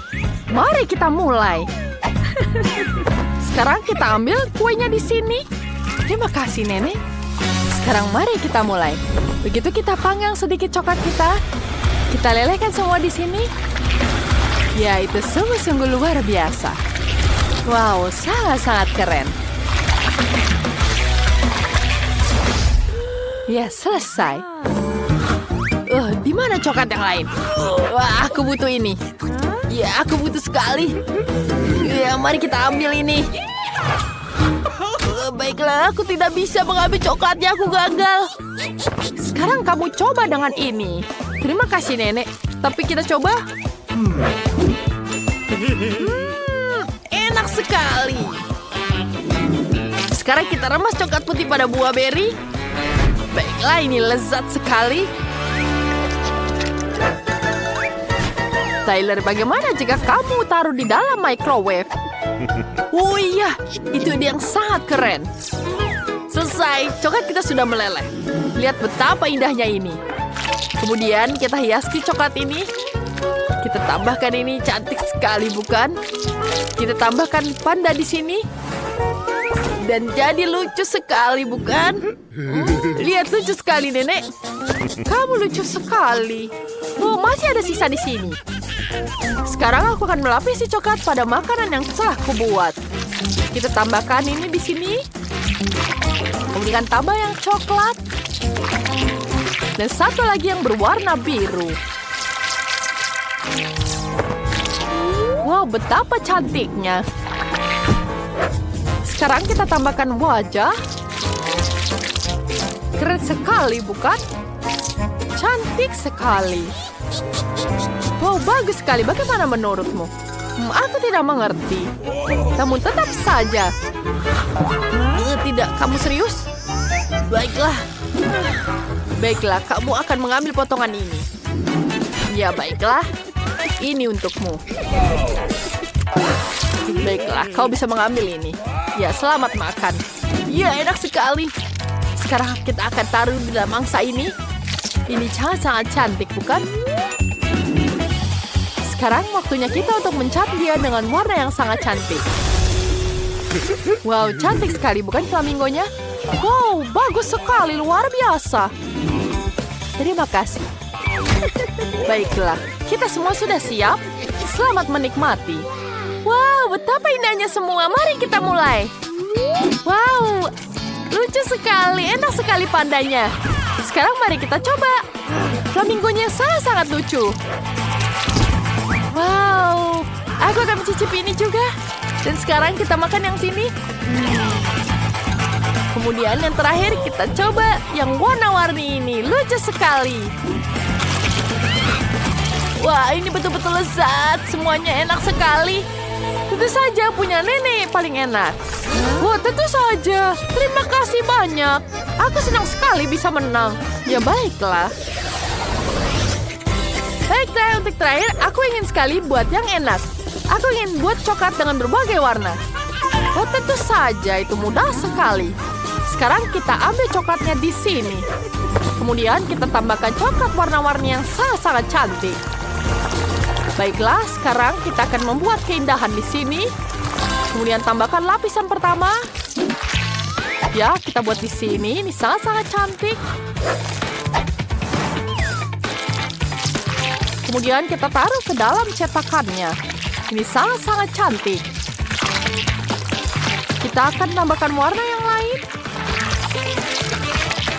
mari kita mulai. Sekarang kita ambil kuenya di sini. Terima kasih, Nenek. Sekarang mari kita mulai. Begitu kita panggang sedikit coklat kita lelehkan semua di sini. Ya, itu sungguh-sungguh luar biasa. Wow, sangat-sangat keren. Ya, selesai. Di mana coklat yang lain? Wah, aku butuh ini. Ya, aku butuh sekali. Ya, mari kita ambil ini. Baiklah, aku tidak bisa mengambil coklatnya, aku gagal. Sekarang kamu coba dengan ini. Terima kasih, Nenek. Tapi kita coba. Enak sekali. Sekarang kita remas coklat putih pada buah beri. Baiklah, ini lezat sekali. Tyler, bagaimana jika kamu taruh di dalam microwave? Oh iya, itu ide yang sangat keren. Selesai, coklat kita sudah meleleh. Lihat betapa indahnya ini. Kemudian kita hiasi coklat ini. Kita tambahkan ini, cantik sekali bukan? Kita tambahkan panda di sini. Dan jadi lucu sekali bukan? Lihat, lucu sekali, Nenek. Kamu lucu sekali. Oh, masih ada sisa di sini. Sekarang aku akan melapisi coklat pada makanan yang telah kubuat. Kita tambahkan ini di sini. Kemudian tambah yang coklat. Dan satu lagi yang berwarna biru. Wow, betapa cantiknya. Sekarang kita tambahkan wajah. Keren sekali, bukan? Cantik sekali. Wow, bagus sekali. Bagaimana menurutmu? Aku tidak mengerti. Namun tetap saja. Tidak, kamu serius? Baiklah. Baiklah, kamu akan mengambil potongan ini. Ya, baiklah. Ini untukmu. Baiklah, kau bisa mengambil ini. Ya, selamat makan. Ya, enak sekali. Sekarang kita akan taruh di dalam mangsa ini. Ini sangat-sangat cantik, bukan? Sekarang waktunya kita untuk mencat dia dengan warna yang sangat cantik. Wow, cantik sekali, bukan flamingonya? Wow, bagus sekali, luar biasa. Terima kasih. Baiklah, kita semua sudah siap. Selamat menikmati. Wow, betapa indahnya semua. Mari kita mulai. Wow, lucu sekali, enak sekali pandanya. Sekarang mari kita coba. Flamingonya sangat-sangat lucu. Wow, aku akan mencicipi ini juga. Dan sekarang kita makan yang sini. Kemudian yang terakhir kita coba yang warna-warni ini. Lucu sekali. Wah, ini betul-betul lezat. Semuanya enak sekali. Tentu saja punya nenek paling enak. Wah, tentu saja. Terima kasih banyak. Aku senang sekali bisa menang. Ya baiklah. Baiklah, untuk terakhir, aku ingin sekali buat yang enak. Aku ingin buat coklat dengan berbagai warna. Oh, tentu saja itu mudah sekali. Sekarang kita ambil coklatnya di sini. Kemudian kita tambahkan coklat warna-warni yang sangat-sangat cantik. Baiklah, sekarang kita akan membuat keindahan di sini. Kemudian tambahkan lapisan pertama. Ya, kita buat di sini. Ini sangat-sangat cantik. Kemudian kita taruh ke dalam cetakannya. Ini sangat-sangat cantik. Kita akan tambahkan warna yang lain.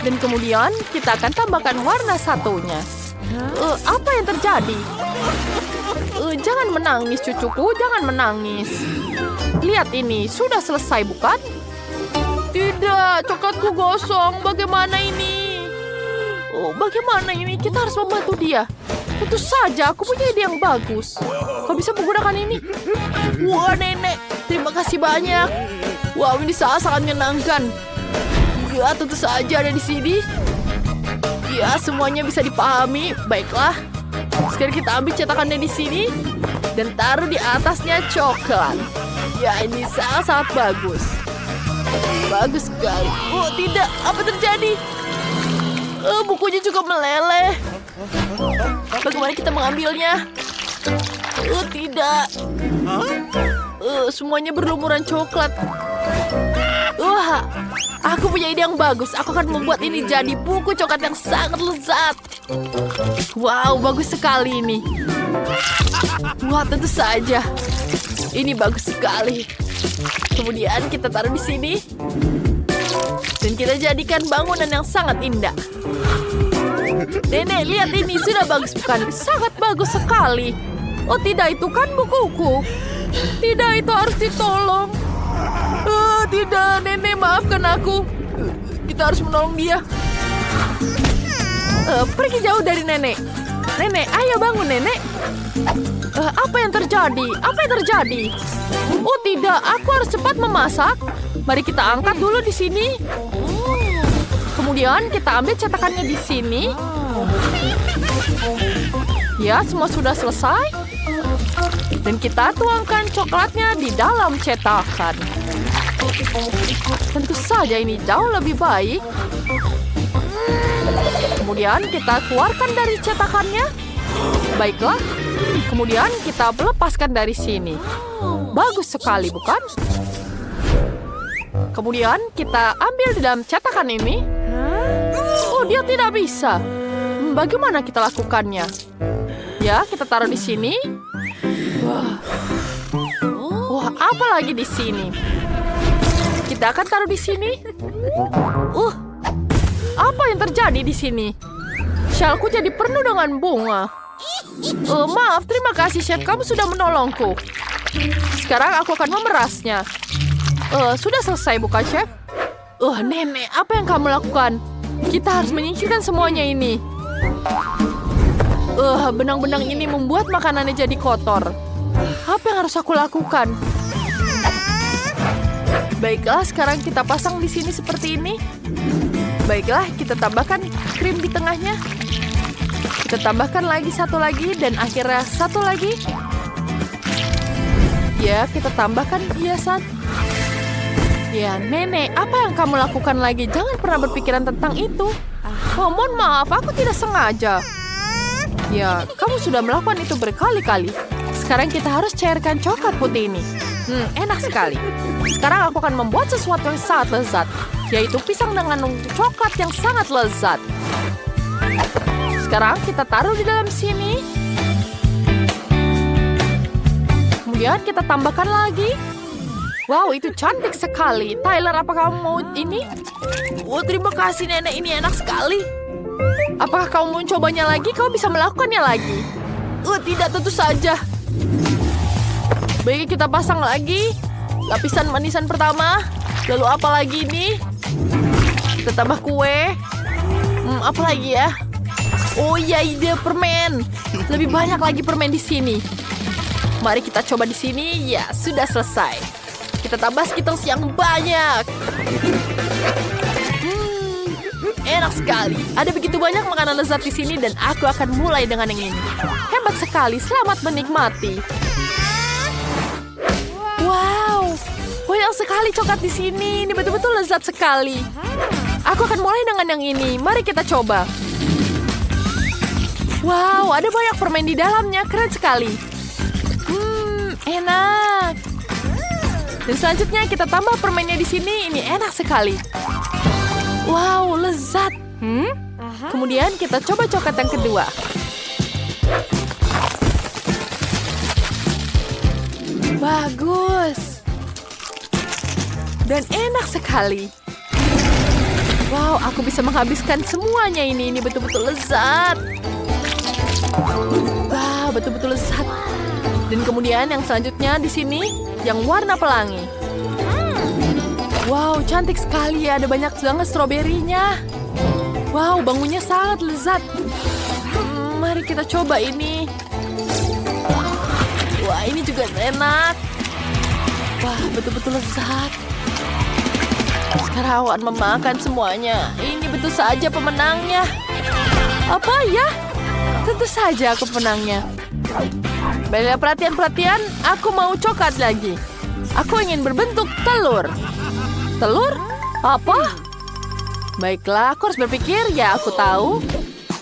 Dan kemudian kita akan tambahkan warna satunya. Apa yang terjadi? Jangan menangis, cucuku. Jangan menangis. Lihat ini, sudah selesai, bukan? Tidak, coklatku gosong. Bagaimana ini? Bagaimana ini? Kita harus membantu dia. Tentu saja, aku punya ide yang bagus. Kau bisa menggunakan ini? Wah, nenek. Terima kasih banyak. Wow, ini sangat menyenangkan. Ya, tentu saja ada di sini. Ya, semuanya bisa dipahami. Baiklah. Sekarang kita ambil cetakannya di sini. Dan taruh di atasnya coklat. Ya, ini sangat bagus. Bagus sekali. Oh, tidak. Apa terjadi? Bukunya juga meleleh. Bagaimana kita mengambilnya? Tidak. Semuanya berlumuran coklat. Wah, aku punya ide yang bagus. Aku akan membuat ini jadi buku coklat yang sangat lezat. Wow, bagus sekali ini. Wah, tentu saja. Ini bagus sekali. Kemudian kita taruh di sini. Dan kita jadikan bangunan yang sangat indah. Nenek, lihat ini. Sudah bagus bukan? Sangat bagus sekali. Oh tidak, itu kan bukuku. Tidak, itu harus ditolong. Tidak, nenek, maafkan aku. Kita harus menolong dia. Pergi jauh dari nenek. Nenek, ayo bangun, nenek. Apa yang terjadi? Apa yang terjadi? Oh tidak, aku harus cepat memasak. Mari kita angkat dulu di sini. Kemudian kita ambil cetakannya di sini. Ya, semua sudah selesai. Dan kita tuangkan coklatnya di dalam cetakan. Tentu saja ini jauh lebih baik. Kemudian kita keluarkan dari cetakannya. Baiklah. Kemudian kita lepaskan dari sini. Bagus sekali, bukan? Kemudian kita ambil di dalam cetakan ini. Oh, dia tidak bisa. Bagaimana kita lakukannya? Ya, kita taruh di sini. Wah, apa lagi di sini? Kita akan taruh di sini. Apa yang terjadi di sini? Shellku jadi penuh dengan bunga. Maaf, terima kasih chef, kamu sudah menolongku. Sekarang aku akan memerasnya. Sudah selesai bukan chef? Nenek, apa yang kamu lakukan? Kita harus menyingkirkan semuanya ini. Benang-benang ini membuat makanannya jadi kotor. Apa yang harus aku lakukan? Baiklah, sekarang kita pasang di sini seperti ini. Baiklah, kita tambahkan krim di tengahnya. Kita tambahkan lagi satu lagi dan akhirnya satu lagi. Ya, kita tambahkan hiasan. Ya, nenek, apa yang kamu lakukan lagi? Jangan pernah berpikiran tentang itu. Mohon maaf, aku tidak sengaja. Ya, kamu sudah melakukan itu berkali-kali. Sekarang kita harus cairkan coklat putih ini. Enak sekali. Sekarang aku akan membuat sesuatu yang sangat lezat, yaitu pisang dengan coklat yang sangat lezat. Sekarang kita taruh di dalam sini. Kemudian kita tambahkan lagi. Wow, itu cantik sekali. Tyler, apa kamu mau ini? Terima kasih nenek, ini enak sekali. Apakah kamu mau mencobanya lagi? Kau bisa melakukannya lagi. Tidak, tentu saja. Baik, kita pasang lagi. Lapisan manisan pertama. Lalu apa lagi ini? Kita tambah kue. Apa lagi ya? Oh iya, ide permen. Lebih banyak lagi permen di sini. Mari kita coba di sini. Ya, sudah selesai. Kita tambah Skittles yang banyak. Enak sekali. Ada begitu banyak makanan lezat di sini dan aku akan mulai dengan yang ini. Hebat sekali. Selamat menikmati. Wow. Banyak sekali coklat di sini. Ini betul-betul lezat sekali. Aku akan mulai dengan yang ini. Mari kita coba. Wow, ada banyak permen di dalamnya. Keren sekali. Enak. Dan selanjutnya kita tambah permennya di sini. Ini enak sekali. Wow, lezat. Kemudian kita coba coklat yang kedua. Bagus. Dan enak sekali. Wow, aku bisa menghabiskan semuanya ini. Ini betul-betul lezat. Wow, betul-betul lezat. Dan kemudian yang selanjutnya di sini yang warna pelangi. Wow, cantik sekali ya. Ada banyak banget stroberinya. Wow, bangunnya sangat lezat. Mari kita coba ini. Wah, ini juga enak. Wah, betul-betul lezat. Sekarang aku akan memakan semuanya. Ini betul saja pemenangnya. Apa ya? Tentu saja aku pemenangnya. Baiklah, perhatian, aku mau coklat lagi. Aku ingin berbentuk telur. Telur? Apa? Baiklah, aku harus berpikir. Ya, aku tahu.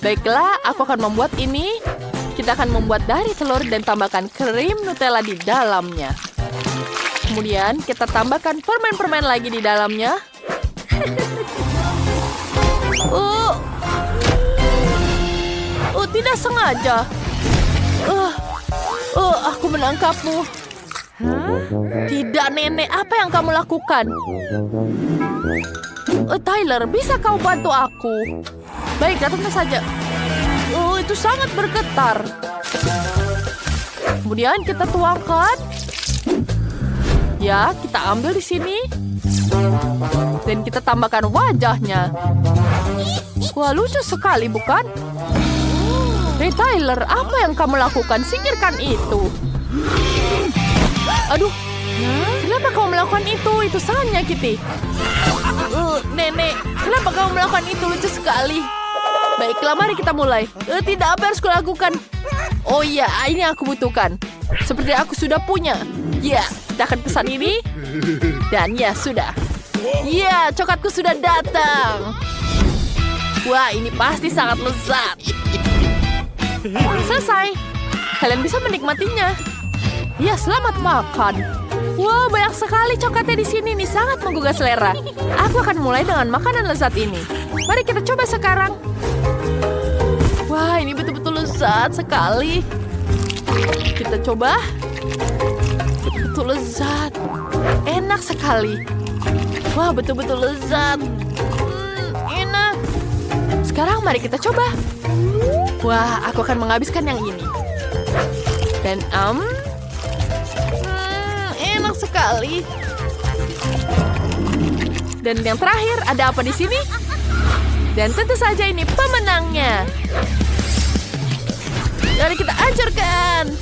Baiklah, aku akan membuat ini. Kita akan membuat dari telur dan tambahkan krim Nutella di dalamnya. Kemudian kita tambahkan permen-permen lagi di dalamnya. Tidak sengaja. Aku menangkapmu. Tidak, Nenek. Apa yang kamu lakukan? Tyler, bisa kau bantu aku? Baik, tentu saja. Itu sangat bergetar. Kemudian kita tuangkan. Ya, kita ambil di sini. Dan kita tambahkan wajahnya. Wah, lucu sekali, bukan? Hey Tyler, apa yang kamu lakukan? Singkirkan itu. Aduh, kenapa kamu melakukan itu? Itu sangat menyakiti. Nenek, kenapa kamu melakukan itu? Lucu sekali. Baiklah, mari kita mulai. Tidak, apa yang harus kulakukan? Oh iya, ini yang aku butuhkan. Seperti aku sudah punya. Ya, kita akan pesan ini. Dan ya, sudah. Ya, coklatku sudah datang. Wah, ini pasti sangat lezat. Selesai. Kalian bisa menikmatinya. Ya, selamat makan. Wow, banyak sekali coklatnya di sini. Ini sangat menggugah selera. Aku akan mulai dengan makanan lezat ini. Mari kita coba sekarang. Wah, ini betul-betul lezat sekali. Kita coba. Betul-betul lezat. Enak sekali. Wah, betul-betul lezat. Enak. Sekarang mari kita coba. Wah, aku akan menghabiskan yang ini. Dan enak sekali. Dan yang terakhir, ada apa di sini? Dan tentu saja ini pemenangnya. Mari kita hancurkan.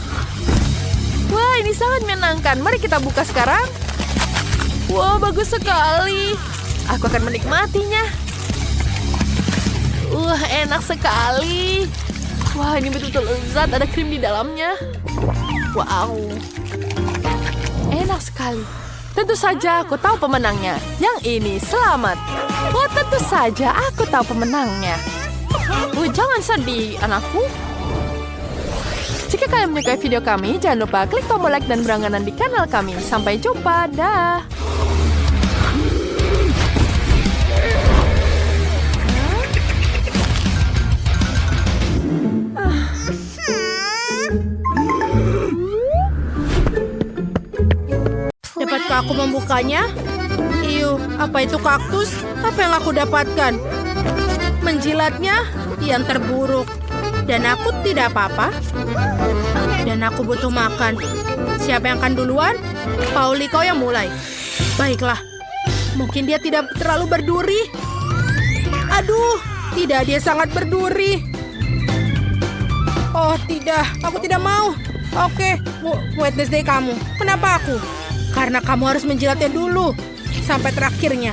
Wah, ini sangat menyenangkan. Mari kita buka sekarang. Wah, bagus sekali. Aku akan menikmatinya. Wah, enak sekali. Wah, ini betul-betul lezat. Ada krim di dalamnya. Wow. Enak sekali. Tentu saja aku tahu pemenangnya. Yang ini, selamat. Wah, tentu saja aku tahu pemenangnya. Jangan sedih, anakku. Jika kalian menyukai video kami, jangan lupa klik tombol like dan berlangganan di kanal kami. Sampai jumpa. Dah. Dapatkah aku membukanya? Iu, apa itu kaktus? Apa yang aku dapatkan? Menjilatnya yang terburuk. Dan aku tidak apa-apa. Dan aku butuh makan. Siapa yang akan duluan? Pauli, kau yang mulai. Baiklah. Mungkin dia tidak terlalu berduri. Aduh, tidak, dia sangat berduri. Oh, tidak. Aku tidak mau. Oke, Wednesday kamu. Kenapa aku? Karena kamu harus menjilatnya dulu. Sampai terakhirnya.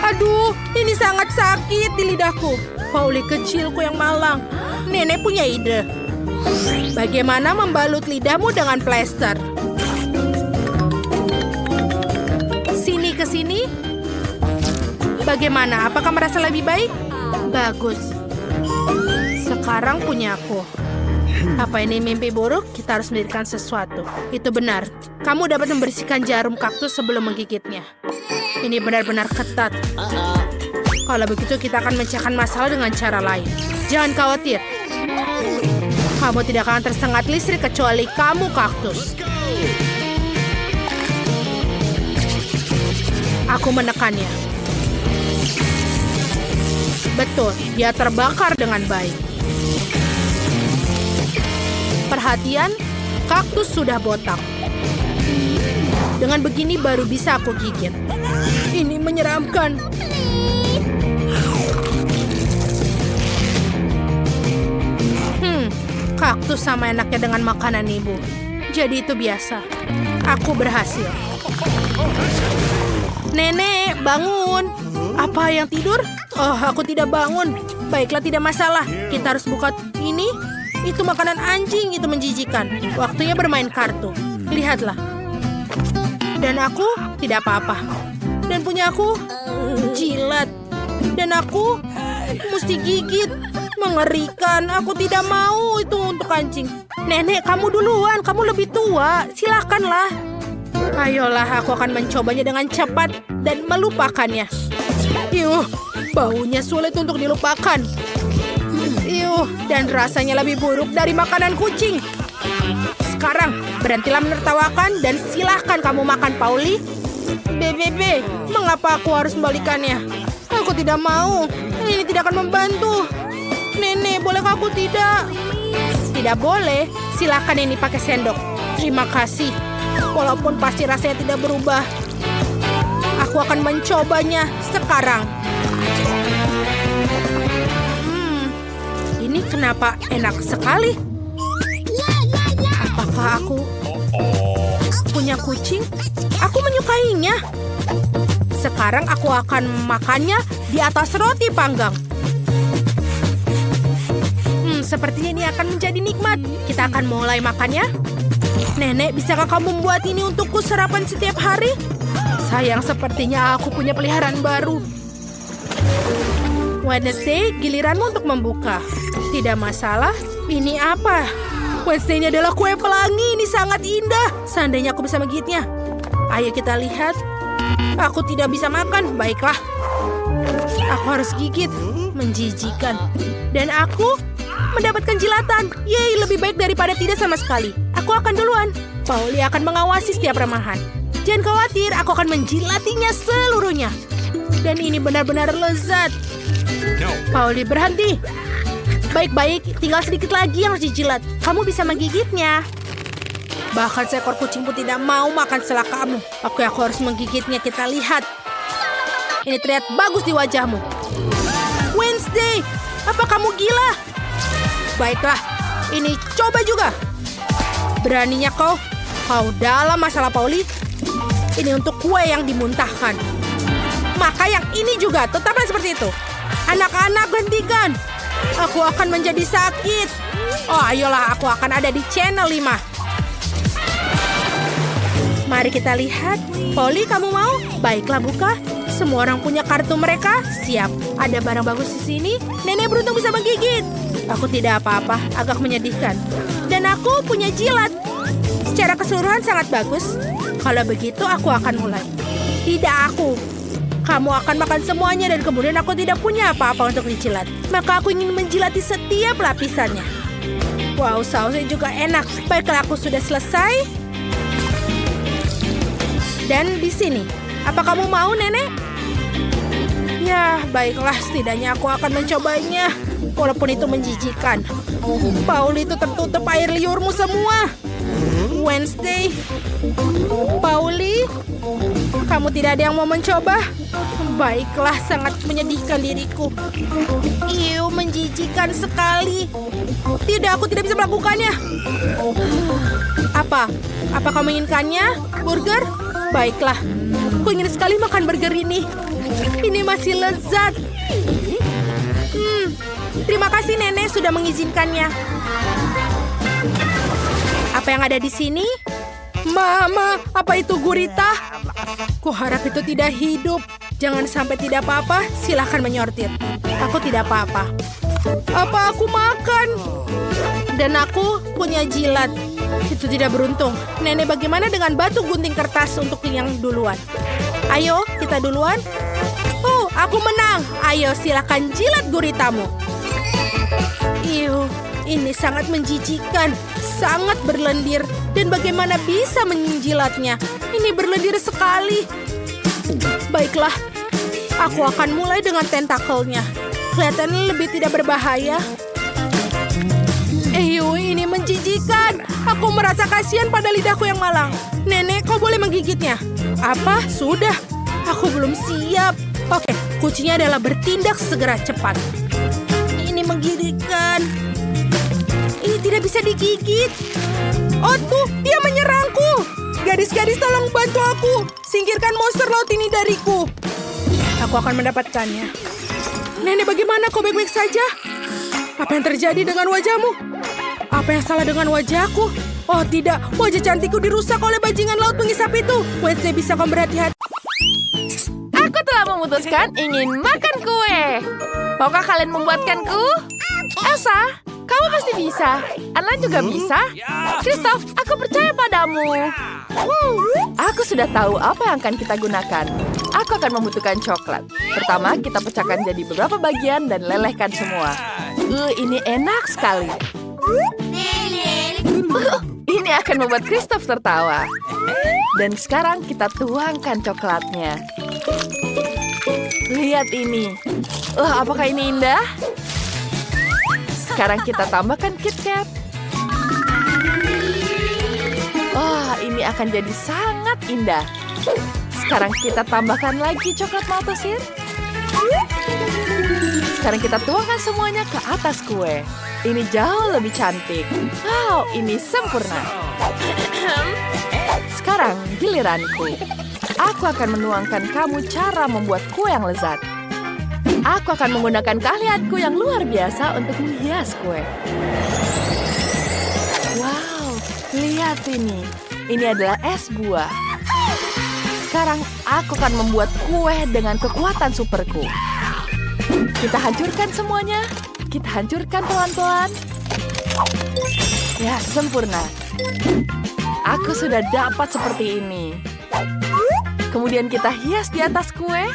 Aduh, ini sangat sakit di lidahku. Pauli kecilku yang malang. Nenek punya ide. Bagaimana membalut lidahmu dengan plester? Bagaimana? Apakah merasa lebih baik? Bagus. Sekarang punya aku. Apa ini mimpi buruk? Kita harus mendirikan sesuatu. Itu benar. Kamu dapat membersihkan jarum kaktus sebelum menggigitnya. Ini benar-benar ketat. Kalau begitu kita akan memecahkan masalah dengan cara lain. Jangan khawatir. Kamu tidak akan tersengat listrik kecuali kamu kaktus. Aku menekannya. Betul, dia terbakar dengan baik. Perhatian, kaktus sudah botak. Dengan begini baru bisa aku gigit. Ini menyeramkan. Kaktus sama enaknya dengan makanan ibu. Jadi itu biasa. Aku berhasil. Nenek, bangun. Apa yang tidur? Oh, aku tidak bangun. Baiklah, tidak masalah. Kita harus buka ini. Itu makanan anjing, itu menjijikan. Waktunya bermain kartu. Lihatlah. Dan aku tidak apa-apa. Dan punya aku jilat. Dan aku mesti gigit. Mengerikan. Aku tidak mau itu untuk anjing. Nenek, kamu duluan. Kamu lebih tua. Silakanlah. Ayolah, aku akan mencobanya dengan cepat dan melupakannya. Yuh, baunya sulit untuk dilupakan. Yuh, dan rasanya lebih buruk dari makanan kucing. Sekarang, berhentilah menertawakan dan silahkan kamu makan, Pauli. BBB, mengapa aku harus membalikannya? Aku tidak mau. Ini tidak akan membantu. Nenek, bolehkah aku tidak? Tidak boleh. Silahkan ini pakai sendok. Terima kasih. Walaupun pasti rasanya tidak berubah. Aku akan mencobanya sekarang. Ini kenapa enak sekali? Apakah aku punya kucing? Aku menyukainya. Sekarang aku akan makannya di atas roti panggang. Sepertinya ini akan menjadi nikmat. Kita akan mulai makannya. Nenek, bisakah kamu membuat ini untukku sarapan setiap hari? Sayang, sepertinya aku punya peliharaan baru. Wednesday, giliranmu untuk membuka. Tidak masalah. Ini apa? Wednesday ini adalah kue pelangi. Ini sangat indah. Seandainya aku bisa menggigitnya. Ayo kita lihat. Aku tidak bisa makan. Baiklah. Aku harus gigit. Menjijikan. Dan aku mendapatkan jilatan. Yeay, lebih baik daripada tidak sama sekali. Aku akan duluan. Pauli akan mengawasi setiap remahan. Jangan khawatir, aku akan menjilatinya seluruhnya. Dan ini benar-benar lezat. Pauli, berhenti. Baik-baik, tinggal sedikit lagi yang harus dijilat. Kamu bisa menggigitnya. Bahkan seekor kucing pun tidak mau makan setelah kamu. Aku harus menggigitnya, kita lihat. Ini terlihat bagus di wajahmu. Wednesday, apa kamu gila? Baiklah, ini coba juga. Beraninya kau dalam masalah Pauli. Ini untuk kue yang dimuntahkan. Maka yang ini juga, tetaplah seperti itu. Anak-anak, hentikan. Aku akan menjadi sakit. Oh, ayolah, aku akan ada di channel 5. Mari kita lihat. Pauli, kamu mau? Baiklah, buka. Semua orang punya kartu mereka. Siap. Ada barang bagus di sini. Nenek beruntung bisa menggigit. Aku tidak apa-apa, agak menyedihkan. Dan aku punya jilat. Secara keseluruhan sangat bagus. Kalau begitu, aku akan mulai. Tidak aku. Kamu akan makan semuanya dan kemudian aku tidak punya apa-apa untuk dijilat. Maka aku ingin menjilati setiap lapisannya. Wow, sausnya juga enak. Baiklah, aku sudah selesai. Dan di sini. Apa kamu mau, Nenek? Ya, baiklah. Setidaknya aku akan mencobanya. Walaupun itu menjijikan. Pauli, itu tertutup air liurmu semua. Wednesday. Pauli, kamu tidak ada yang mau mencoba? Baiklah, sangat menyedihkan diriku. Iu, menjijikan sekali. Tidak, aku tidak bisa melakukannya. Apa? Apa kamu inginkannya? Burger? Baiklah, aku ingin sekali makan burger ini. Ini masih lezat. Terima kasih Nenek sudah mengizinkannya. Apa yang ada di sini? Mama, apa itu gurita? Kuharap itu tidak hidup. Jangan sampai tidak apa-apa, silahkan menyortir. Aku tidak apa-apa. Apa aku makan? Dan aku punya jilat. Itu tidak beruntung. Nenek, bagaimana dengan batu gunting kertas untuk yang duluan? Ayo, kita duluan. Oh, aku menang. Ayo, silakan jilat guritamu. Ini sangat menjijikan. Sangat berlendir. Dan bagaimana bisa menjilatnya? Ini berlendir sekali. Baiklah, aku akan mulai dengan tentakelnya. Kelihatannya lebih tidak berbahaya. Ini menjijikan. Aku merasa kasihan pada lidahku yang malang. Nenek, kau boleh menggigitnya. Apa? Sudah. Aku belum siap. Oke, kuncinya adalah bertindak segera cepat. Ini menggigitkan. Ini tidak bisa digigit. Oh tuh, dia menyerangku. Gadis-gadis, tolong bantu aku. Singkirkan monster laut ini dariku. Aku akan mendapatkannya. Nenek, bagaimana? Kau baik-baik saja? Apa yang terjadi dengan wajahmu? Apa yang salah dengan wajahku? Oh tidak, wajah cantikku dirusak oleh bajingan laut pengisap itu. Wednesday, bisa kau berhati-hati? Aku telah memutuskan ingin makan kue. Maukah kalian membuatkanku? Elsa, kamu pasti bisa. Anna juga bisa. Christoph, aku percaya padamu. Aku sudah tahu apa yang akan kita gunakan. Aku akan membutuhkan coklat. Pertama, kita pecahkan jadi beberapa bagian dan lelehkan semua. Ini enak sekali. Ini akan membuat Christoph tertawa. Dan sekarang kita tuangkan coklatnya. Lihat ini. Apakah ini indah? Sekarang kita tambahkan KitKat. Ini akan jadi sangat indah. Sekarang kita tambahkan lagi coklat Maltesir. Sekarang kita tuangkan semuanya ke atas kue. Ini jauh lebih cantik. Wow, ini sempurna. Sekarang giliranku. Aku akan menuangkan kamu cara membuat kue yang lezat. Aku akan menggunakan keahlianku yang luar biasa untuk menghias kue. Wow, lihat ini. Ini adalah es buah. Sekarang aku akan membuat kue dengan kekuatan superku. Kita hancurkan semuanya. Kita hancurkan pelan-pelan. Ya, sempurna. Aku sudah dapat seperti ini. Kemudian kita hias di atas kue.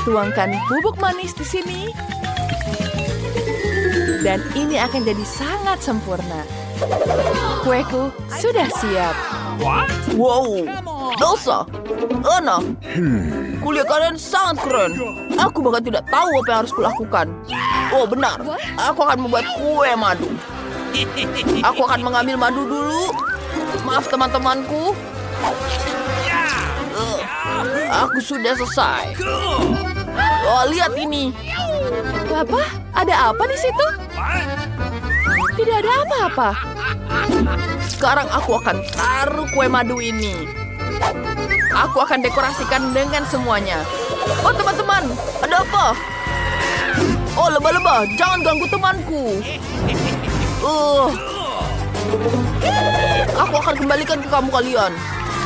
Tuangkan bubuk manis di sini. Dan ini akan jadi sangat sempurna. Kueku sudah siap. Wow, Elsa, Anna, kuliah kalian sangat keren. Aku bahkan tidak tahu apa yang harus kulakukan. Oh benar, aku akan membuat kue madu. Aku akan mengambil madu dulu. Maaf teman-temanku. Aku sudah selesai. Oh, lihat ini. Bapak, ada apa di situ? Tidak ada apa-apa. Sekarang aku akan taruh kue madu ini. Aku akan dekorasikan dengan semuanya. Oh, teman-teman, ada apa? Oh, lebah-lebah, jangan ganggu temanku. Aku akan kembalikan ke kamu kalian.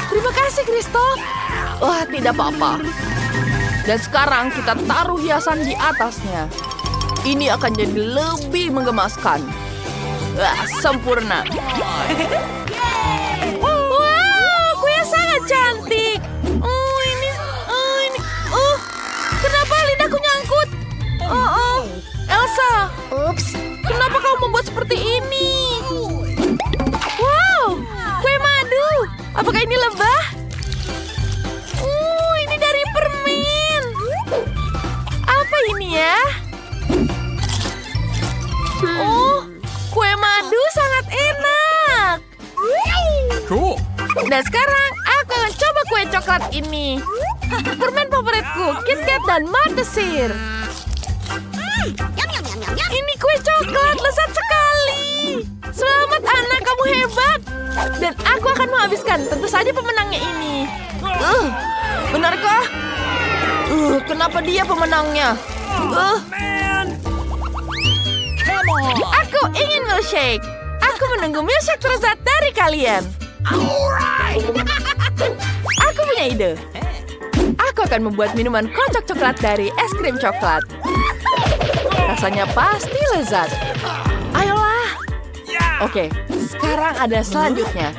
Terima kasih, Christoph. Wah, tidak apa-apa. Dan sekarang kita taruh hiasan di atasnya. Ini akan jadi lebih menggemaskan. Wah, sempurna. Wow, kue sangat cantik. Kenapa lidahku nyangkut? Elsa. Ups. Kenapa kau membuat seperti ini? Wow, kue madu. Apakah ini lebah? Ini dari permen. Apa ini ya? Kue madu sangat enak. Cool. Dan sekarang aku akan coba kue coklat ini. Permen favoritku, KitKat dan Maltesir. Ini kue coklat, lezat sekali. Selamat anak, kamu hebat. Dan aku akan menghabiskan tentu saja pemenangnya ini. Benarkah? Kenapa dia pemenangnya? Aku ingin milkshake. Aku menunggu milkshake terlezat dari kalian. Aku punya ide. Aku akan membuat minuman kocok coklat dari es krim coklat. Rasanya pasti lezat. Ayolah. Oke, sekarang ada selanjutnya.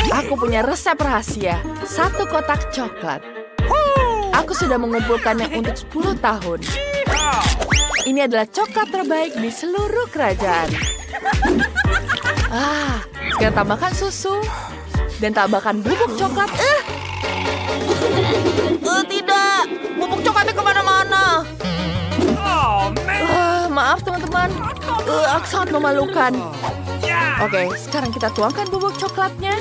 Aku punya resep rahasia. 1 kotak coklat. Aku sudah mengumpulkannya untuk 10 tahun. Ini adalah coklat terbaik di seluruh kerajaan. Sekarang tambahkan susu. Dan tambahkan bubuk coklat. Tidak, bubuk coklatnya kemana-mana. Maaf teman-teman, aku sangat memalukan. Oke, sekarang kita tuangkan bubuk coklatnya.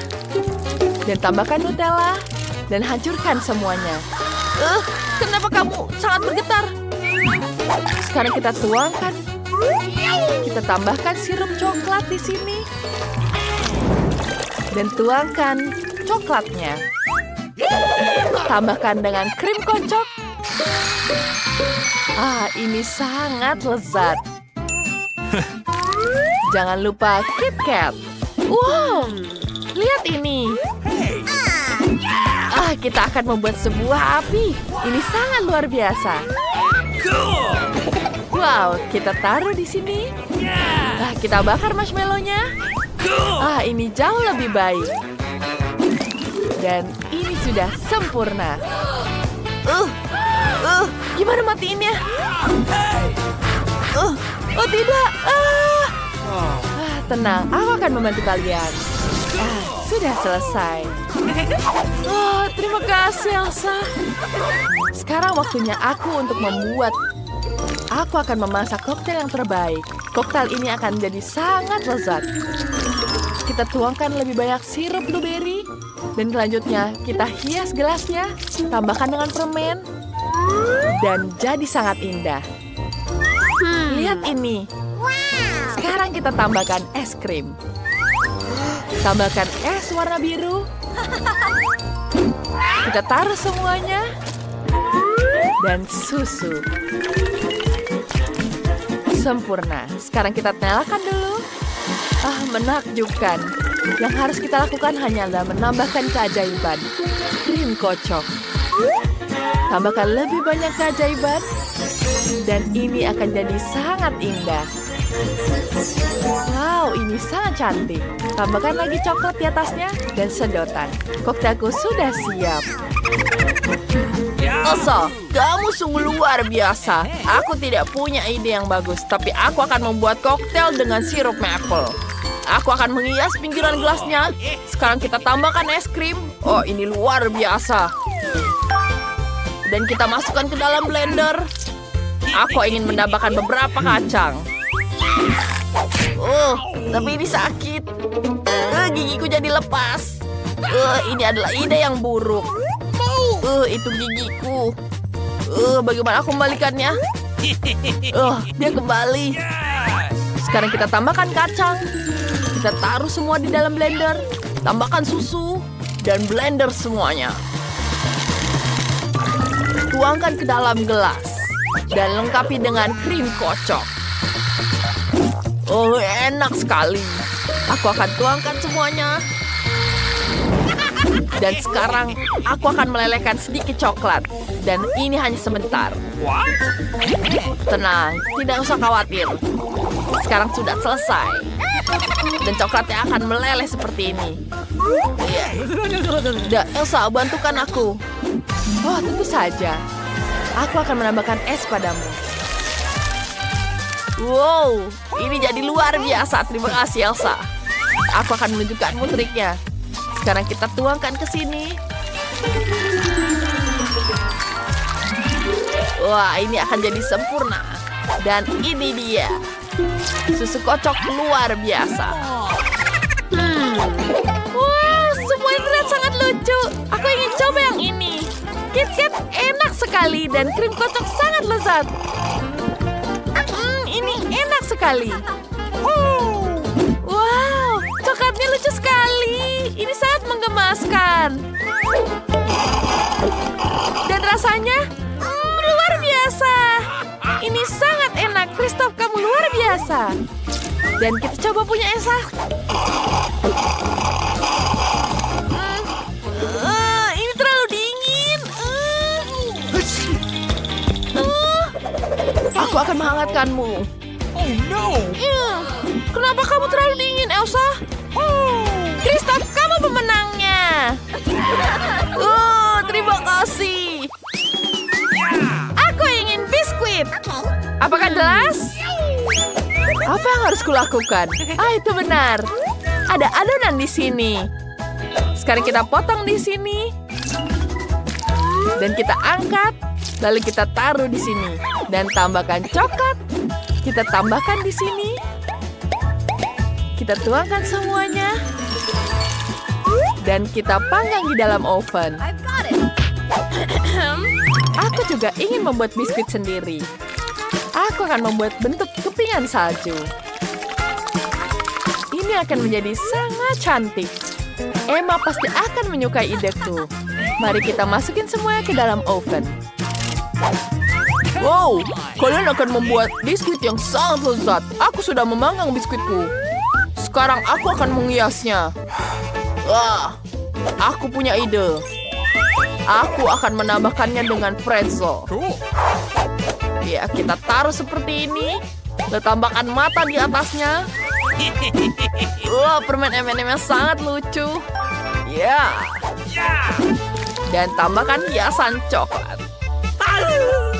Dan tambahkan Nutella. Dan hancurkan semuanya. Kenapa kamu sangat bergetar? Sekarang kita tuangkan. Kita tambahkan sirup coklat di sini. Dan tuangkan coklatnya. Tambahkan dengan krim kocok. Ini sangat lezat. Jangan lupa KitKat. Wow, lihat ini. Kita akan membuat sebuah api. Ini sangat luar biasa. Wow, kita taruh di sini. Kita bakar marshmallow-nya. Ini jauh lebih baik. Dan ini sudah sempurna. Gimana matiinnya? Oh tidak. Tenang, aku akan membantu kalian. Sudah selesai. Terima kasih Elsa. Sekarang waktunya aku untuk membuat. Aku akan memasak koktail yang terbaik. Koktail ini akan menjadi sangat lezat. Kita tuangkan lebih banyak sirup blueberry. Dan selanjutnya kita hias gelasnya. Tambahkan dengan permen. Dan jadi sangat indah. Lihat ini. Sekarang kita tambahkan es krim. Tambahkan es warna biru. Kita taruh semuanya. Dan susu. Sempurna. Sekarang kita nyalakan dulu. Menakjubkan. Yang harus kita lakukan hanyalah menambahkan keajaiban. Krim kocok. Tambahkan lebih banyak keajaiban. Dan ini akan jadi sangat indah. Wow, ini sangat cantik. Tambahkan lagi coklat di atasnya dan sedotan. Koktailku sudah siap. Elsa, kamu sungguh luar biasa. Aku tidak punya ide yang bagus, tapi aku akan membuat koktail dengan sirup maple. Aku akan menghias pinggiran gelasnya. Sekarang kita tambahkan es krim. Ini luar biasa. Dan kita masukkan ke dalam blender. Aku ingin menambahkan beberapa kacang. Tapi ini sakit. Gigiku jadi lepas. Ini adalah ide yang buruk. Itu gigiku. Bagaimana aku membalikannya? Dia kembali. Sekarang kita tambahkan kacang. Kita taruh semua di dalam blender. Tambahkan susu. Dan blender semuanya. Tuangkan ke dalam gelas. Dan lengkapi dengan krim kocok. Enak sekali. Aku akan tuangkan semuanya. Dan sekarang aku akan melelehkan sedikit coklat. Dan ini hanya sebentar. Tenang, tidak usah khawatir. Sekarang sudah selesai. Dan coklatnya akan meleleh seperti ini. Elsa, bantukan aku. Tentu saja. Aku akan menambahkan es padamu. Wow, ini jadi luar biasa. Terima kasih, Elsa. Aku akan menunjukkanmu triknya. Sekarang kita tuangkan ke sini. Wah, ini akan jadi sempurna. Dan ini dia. Susu kocok luar biasa. Wah, semua ini terlihat sangat lucu. Aku ingin coba yang ini. KitKat enak sekali dan krim kocok sangat lezat. Ini enak sekali. Wow, coklatnya lucu sekali. Ini sangat menggemaskan. Dan rasanya luar biasa. Ini sangat enak. Christoph, kamu luar biasa. Dan kita coba punya Elsa. Ini terlalu dingin. Aku akan menghangatkanmu. Oh no! Kenapa kamu terlalu dingin, Elsa? Kristoff, kamu pemenangnya. Terima kasih. Aku ingin biskuit. Apakah jelas? Apa yang harus kulakukan? Itu benar. Ada adonan di sini. Sekarang kita potong di sini. Dan kita angkat. Lalu kita taruh di sini. Dan tambahkan coklat. Kita tambahkan di sini. Kita tuangkan semuanya. Dan kita panggang di dalam oven. Aku juga ingin membuat biskuit sendiri. Aku akan membuat bentuk kepingan salju. Ini akan menjadi sangat cantik. Emma pasti akan menyukai ideku. Mari kita masukin semuanya ke dalam oven. Wow, kalian akan membuat biskuit yang sangat lezat. Aku sudah memanggang biskuitku. Sekarang aku akan menghiasnya. Aku punya ide. Aku akan menambahkannya dengan pretzel. Cool. Ya, kita taruh seperti ini. Lalu tambahkan mata di atasnya. Permen M&M yang sangat lucu. Ya. Dan tambahkan hiasan coklat.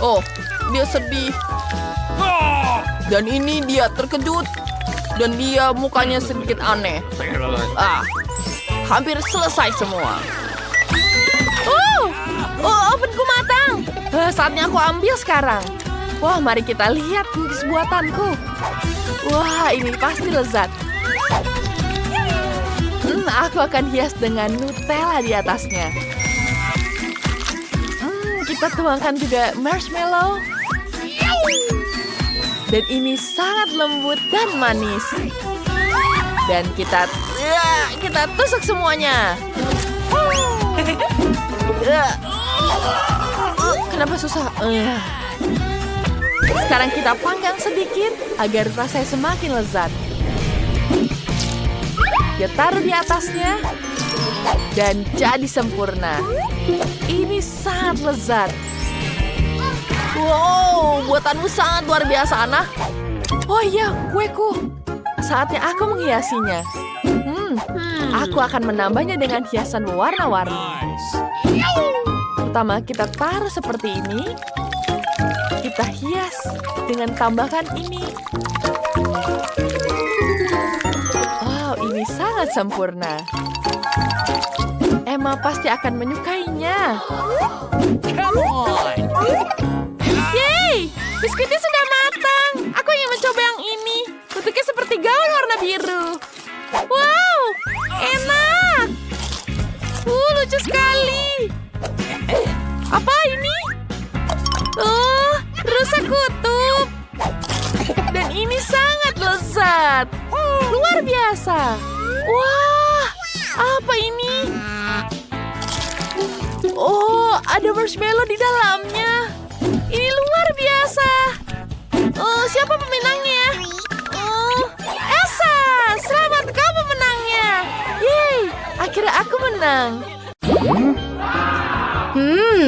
Oh, dia sedih. Dan ini dia terkejut. Dan dia mukanya sedikit aneh. Hampir selesai semua. Ovenku matang. Saatnya aku ambil sekarang. Wah, mari kita lihat cookies buatanku. Wah, ini pasti lezat. Aku akan hias dengan Nutella di atasnya. Kita tuangkan juga marshmallow. Dan ini sangat lembut dan manis. Dan kita tusuk semuanya. Kenapa susah? Sekarang kita panggang sedikit agar rasanya semakin lezat. Kita taruh di atasnya. Dan jadi sempurna. Ini sangat lezat. Wow, buatanmu sangat luar biasa, Anna. Oh iya, kueku. Saatnya aku menghiasinya. Aku akan menambahnya dengan hiasan warna-warni. Nice. Pertama, kita taruh seperti ini. Kita hias dengan tambahkan ini. Wow, ini sangat sempurna. Emma pasti akan menyukainya. Come on! Yeay! Biskuitnya sudah matang. Aku ingin mencoba yang ini. Bentuknya seperti gaun warna biru. Wow! Enak! Lucu sekali. Apa ini? Rusak kutub. Dan ini sangat lezat. Luar biasa. Wah! Apa ini? Oh, ada marshmallow di dalamnya. Ini luar biasa. Siapa pemenangnya? Elsa, selamat kau pemenangnya. Yeay, akhirnya aku menang.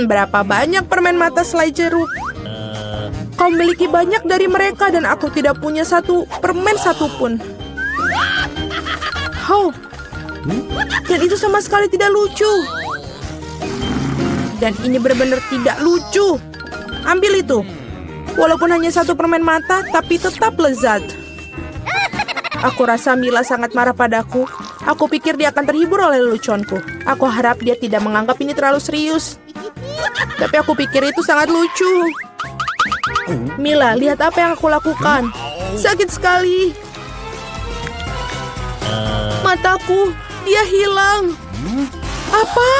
Berapa banyak permen mata selai jeruk? Kau memiliki banyak dari mereka dan aku tidak punya satu permen satupun. Dan itu sama sekali tidak lucu. Dan ini benar-benar tidak lucu. Ambil itu. Walaupun hanya satu permen mata, tapi tetap lezat. Aku rasa Mila sangat marah padaku. Aku pikir dia akan terhibur oleh leluconku. Aku harap dia tidak menganggap ini terlalu serius. Tapi aku pikir itu sangat lucu. Mila, lihat apa yang aku lakukan. Sakit sekali. Mataku, dia hilang. Apa?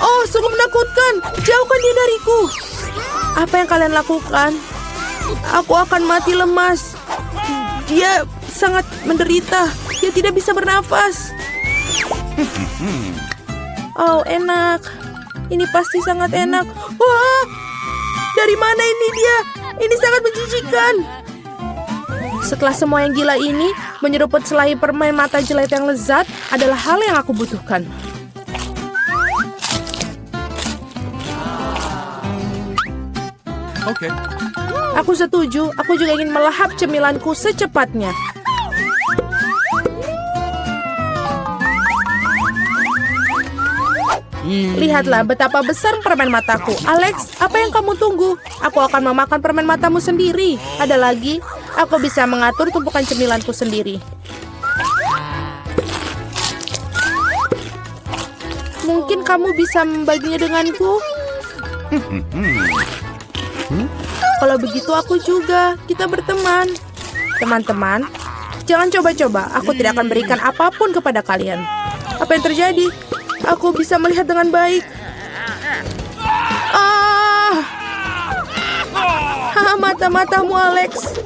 Oh, sungguh menakutkan. Jauhkan dia dariku. Apa yang kalian lakukan? Aku akan mati lemas. Dia sangat menderita. Dia tidak bisa bernafas. Oh, enak. Ini pasti sangat enak. Wah! Dari mana ini dia? Ini sangat menjijikan. Setelah semua yang gila ini, menyeruput selai permen mata jelek yang lezat adalah hal yang aku butuhkan. Okay. Aku setuju, aku juga ingin melahap cemilanku secepatnya. Lihatlah betapa besar permen mataku. Alex, apa yang kamu tunggu? Aku akan memakan permen matamu sendiri. Ada lagi, aku bisa mengatur tumpukan cemilanku sendiri. Mungkin kamu bisa membaginya denganku? Kalau begitu aku juga. Kita berteman. Teman-teman, jangan coba-coba. Aku tidak akan berikan apapun kepada kalian. Apa yang terjadi? Aku bisa melihat dengan baik. Mata-matamu, Alex.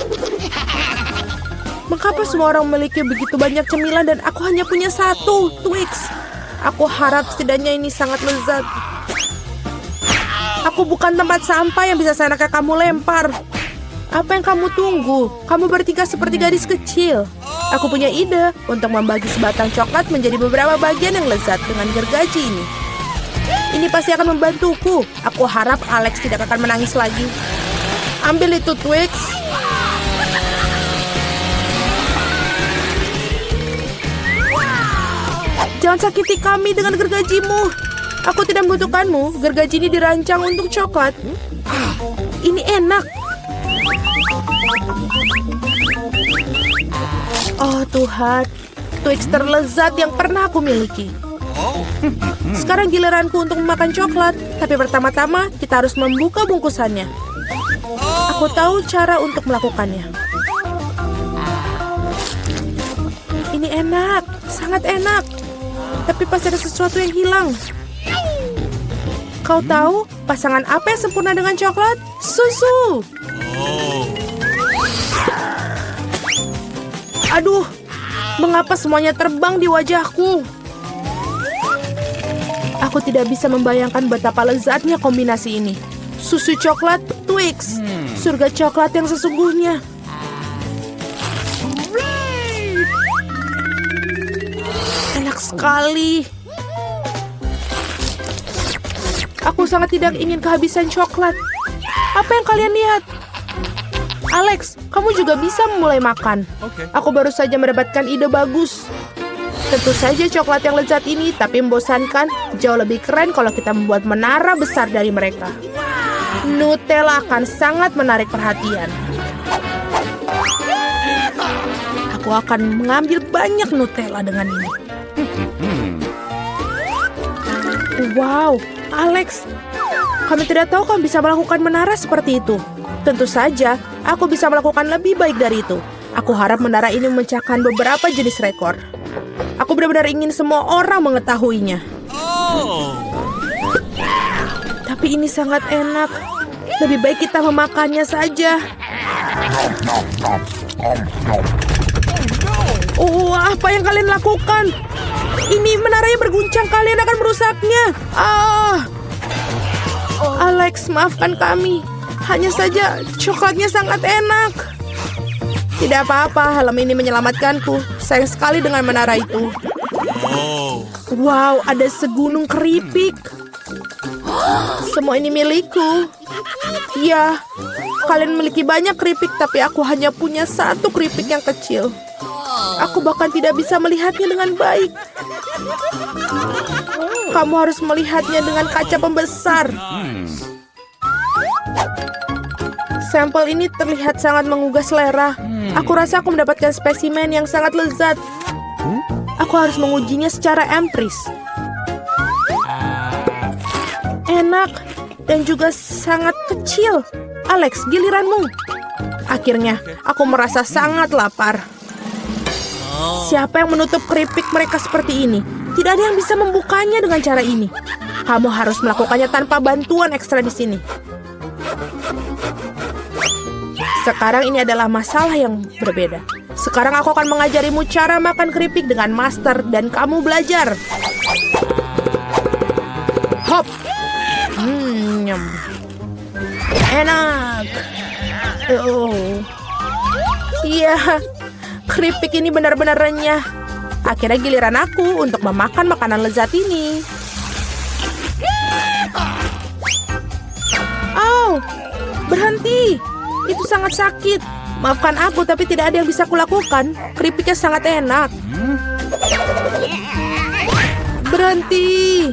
Mengapa semua orang memiliki begitu banyak cemilan dan aku hanya punya satu, Twix? Aku harap setidaknya ini sangat lezat. Aku bukan tempat sampah yang bisa seenaknya kamu lempar. Apa yang kamu tunggu? Kamu bertingkah seperti gadis kecil. Aku punya ide untuk membagi sebatang coklat menjadi beberapa bagian yang lezat dengan gergaji ini. Ini pasti akan membantuku. Aku harap Alex tidak akan menangis lagi. Ambil itu, Twix. Jangan sakiti kami dengan gergajimu. Aku tidak membutuhkanmu. Gergaji ini dirancang untuk coklat. Ini enak. Oh Tuhan, Twix terlezat yang pernah aku miliki. Sekarang giliranku untuk memakan coklat. Tapi pertama-tama kita harus membuka bungkusannya. Aku tahu cara untuk melakukannya. Ini enak, sangat enak. Tapi pasti ada sesuatu yang hilang. Kau tahu pasangan apa yang sempurna dengan coklat? Susu. Aduh, mengapa semuanya terbang di wajahku? Aku tidak bisa membayangkan betapa lezatnya kombinasi ini. Susu coklat, Twix. Surga coklat yang sesungguhnya. Enak sekali. Aku sangat tidak ingin kehabisan coklat. Apa yang kalian lihat? Alex, kamu juga bisa mulai makan. Aku baru saja mendapatkan ide bagus. Tentu saja coklat yang lezat ini, tapi membosankan. Jauh lebih keren kalau kita membuat menara besar dari mereka. Nutella akan sangat menarik perhatian. Aku akan mengambil banyak Nutella dengan ini. Wow, Alex, kami tidak tahu kamu bisa melakukan menara seperti itu. Tentu saja, aku bisa melakukan lebih baik dari itu. Aku harap menara ini memecahkan beberapa jenis rekor. Aku benar-benar ingin semua orang mengetahuinya. Tapi ini sangat enak. Lebih baik kita memakannya saja. Oh, apa yang kalian lakukan? Ini menaranya berguncang, kalian akan merusaknya. Alex, maafkan kami. Hanya saja coklatnya sangat enak. Tidak apa-apa, helm ini menyelamatkanku. Sayang sekali dengan menara itu. Wow, ada segunung keripik. Semua ini milikku. Ya, kalian memiliki banyak keripik, tapi aku hanya punya satu keripik yang kecil. Aku bahkan tidak bisa melihatnya dengan baik. Kamu harus melihatnya dengan kaca pembesar. Sampel ini terlihat sangat menggugah selera. Aku rasa aku mendapatkan spesimen yang sangat lezat. Aku harus mengujinya secara empiris. Enak dan juga sangat kecil. Alex, giliranmu. Akhirnya, aku merasa sangat lapar. Siapa yang menutup keripik mereka seperti ini? Tidak ada yang bisa membukanya dengan cara ini. Kamu harus melakukannya tanpa bantuan ekstra di sini. Sekarang ini adalah masalah yang berbeda. Sekarang aku akan mengajarimu cara makan keripik dengan master dan kamu belajar. Hop. Nyam. Enak. Oh. Iya. Keripik ini benar-benar renyah. Akhirnya giliran aku untuk memakan makanan lezat ini. Berhenti. Itu sangat sakit. Maafkan aku, tapi tidak ada yang bisa kulakukan. Keripiknya sangat enak. Berhenti.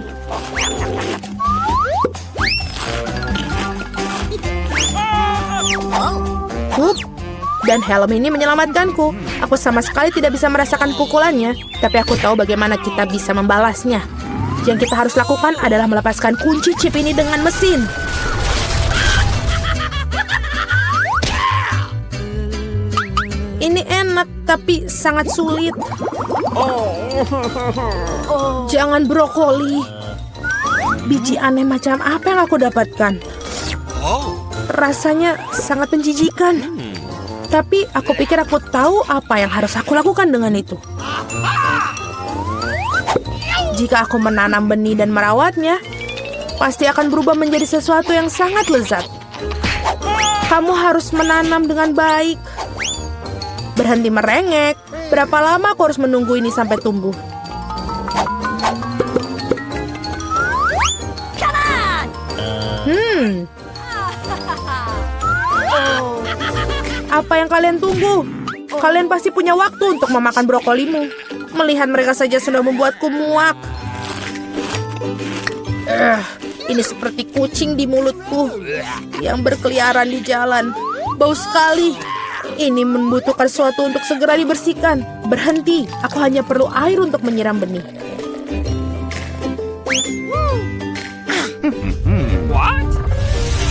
Hup. Dan helm ini menyelamatkanku. Aku sama sekali tidak bisa merasakan pukulannya, tapi aku tahu bagaimana kita bisa membalasnya. Yang kita harus lakukan adalah melepaskan kunci chip ini dengan mesin. Ini enak, tapi sangat sulit. Jangan brokoli. Biji aneh macam apa yang aku dapatkan? Rasanya sangat menjijikan. Tapi aku pikir aku tahu apa yang harus aku lakukan dengan itu. Jika aku menanam benih dan merawatnya, pasti akan berubah menjadi sesuatu yang sangat lezat. Kamu harus menanam dengan baik. Berhenti merengek. Berapa lama aku harus menunggu ini sampai tumbuh? Apa yang kalian tunggu? Kalian pasti punya waktu untuk memakan brokolimu. Melihat mereka saja sudah membuatku muak. Ini seperti kucing di mulutku yang berkeliaran di jalan. Bau sekali. Ini membutuhkan sesuatu untuk segera dibersihkan. Berhenti, aku hanya perlu air untuk menyiram benih.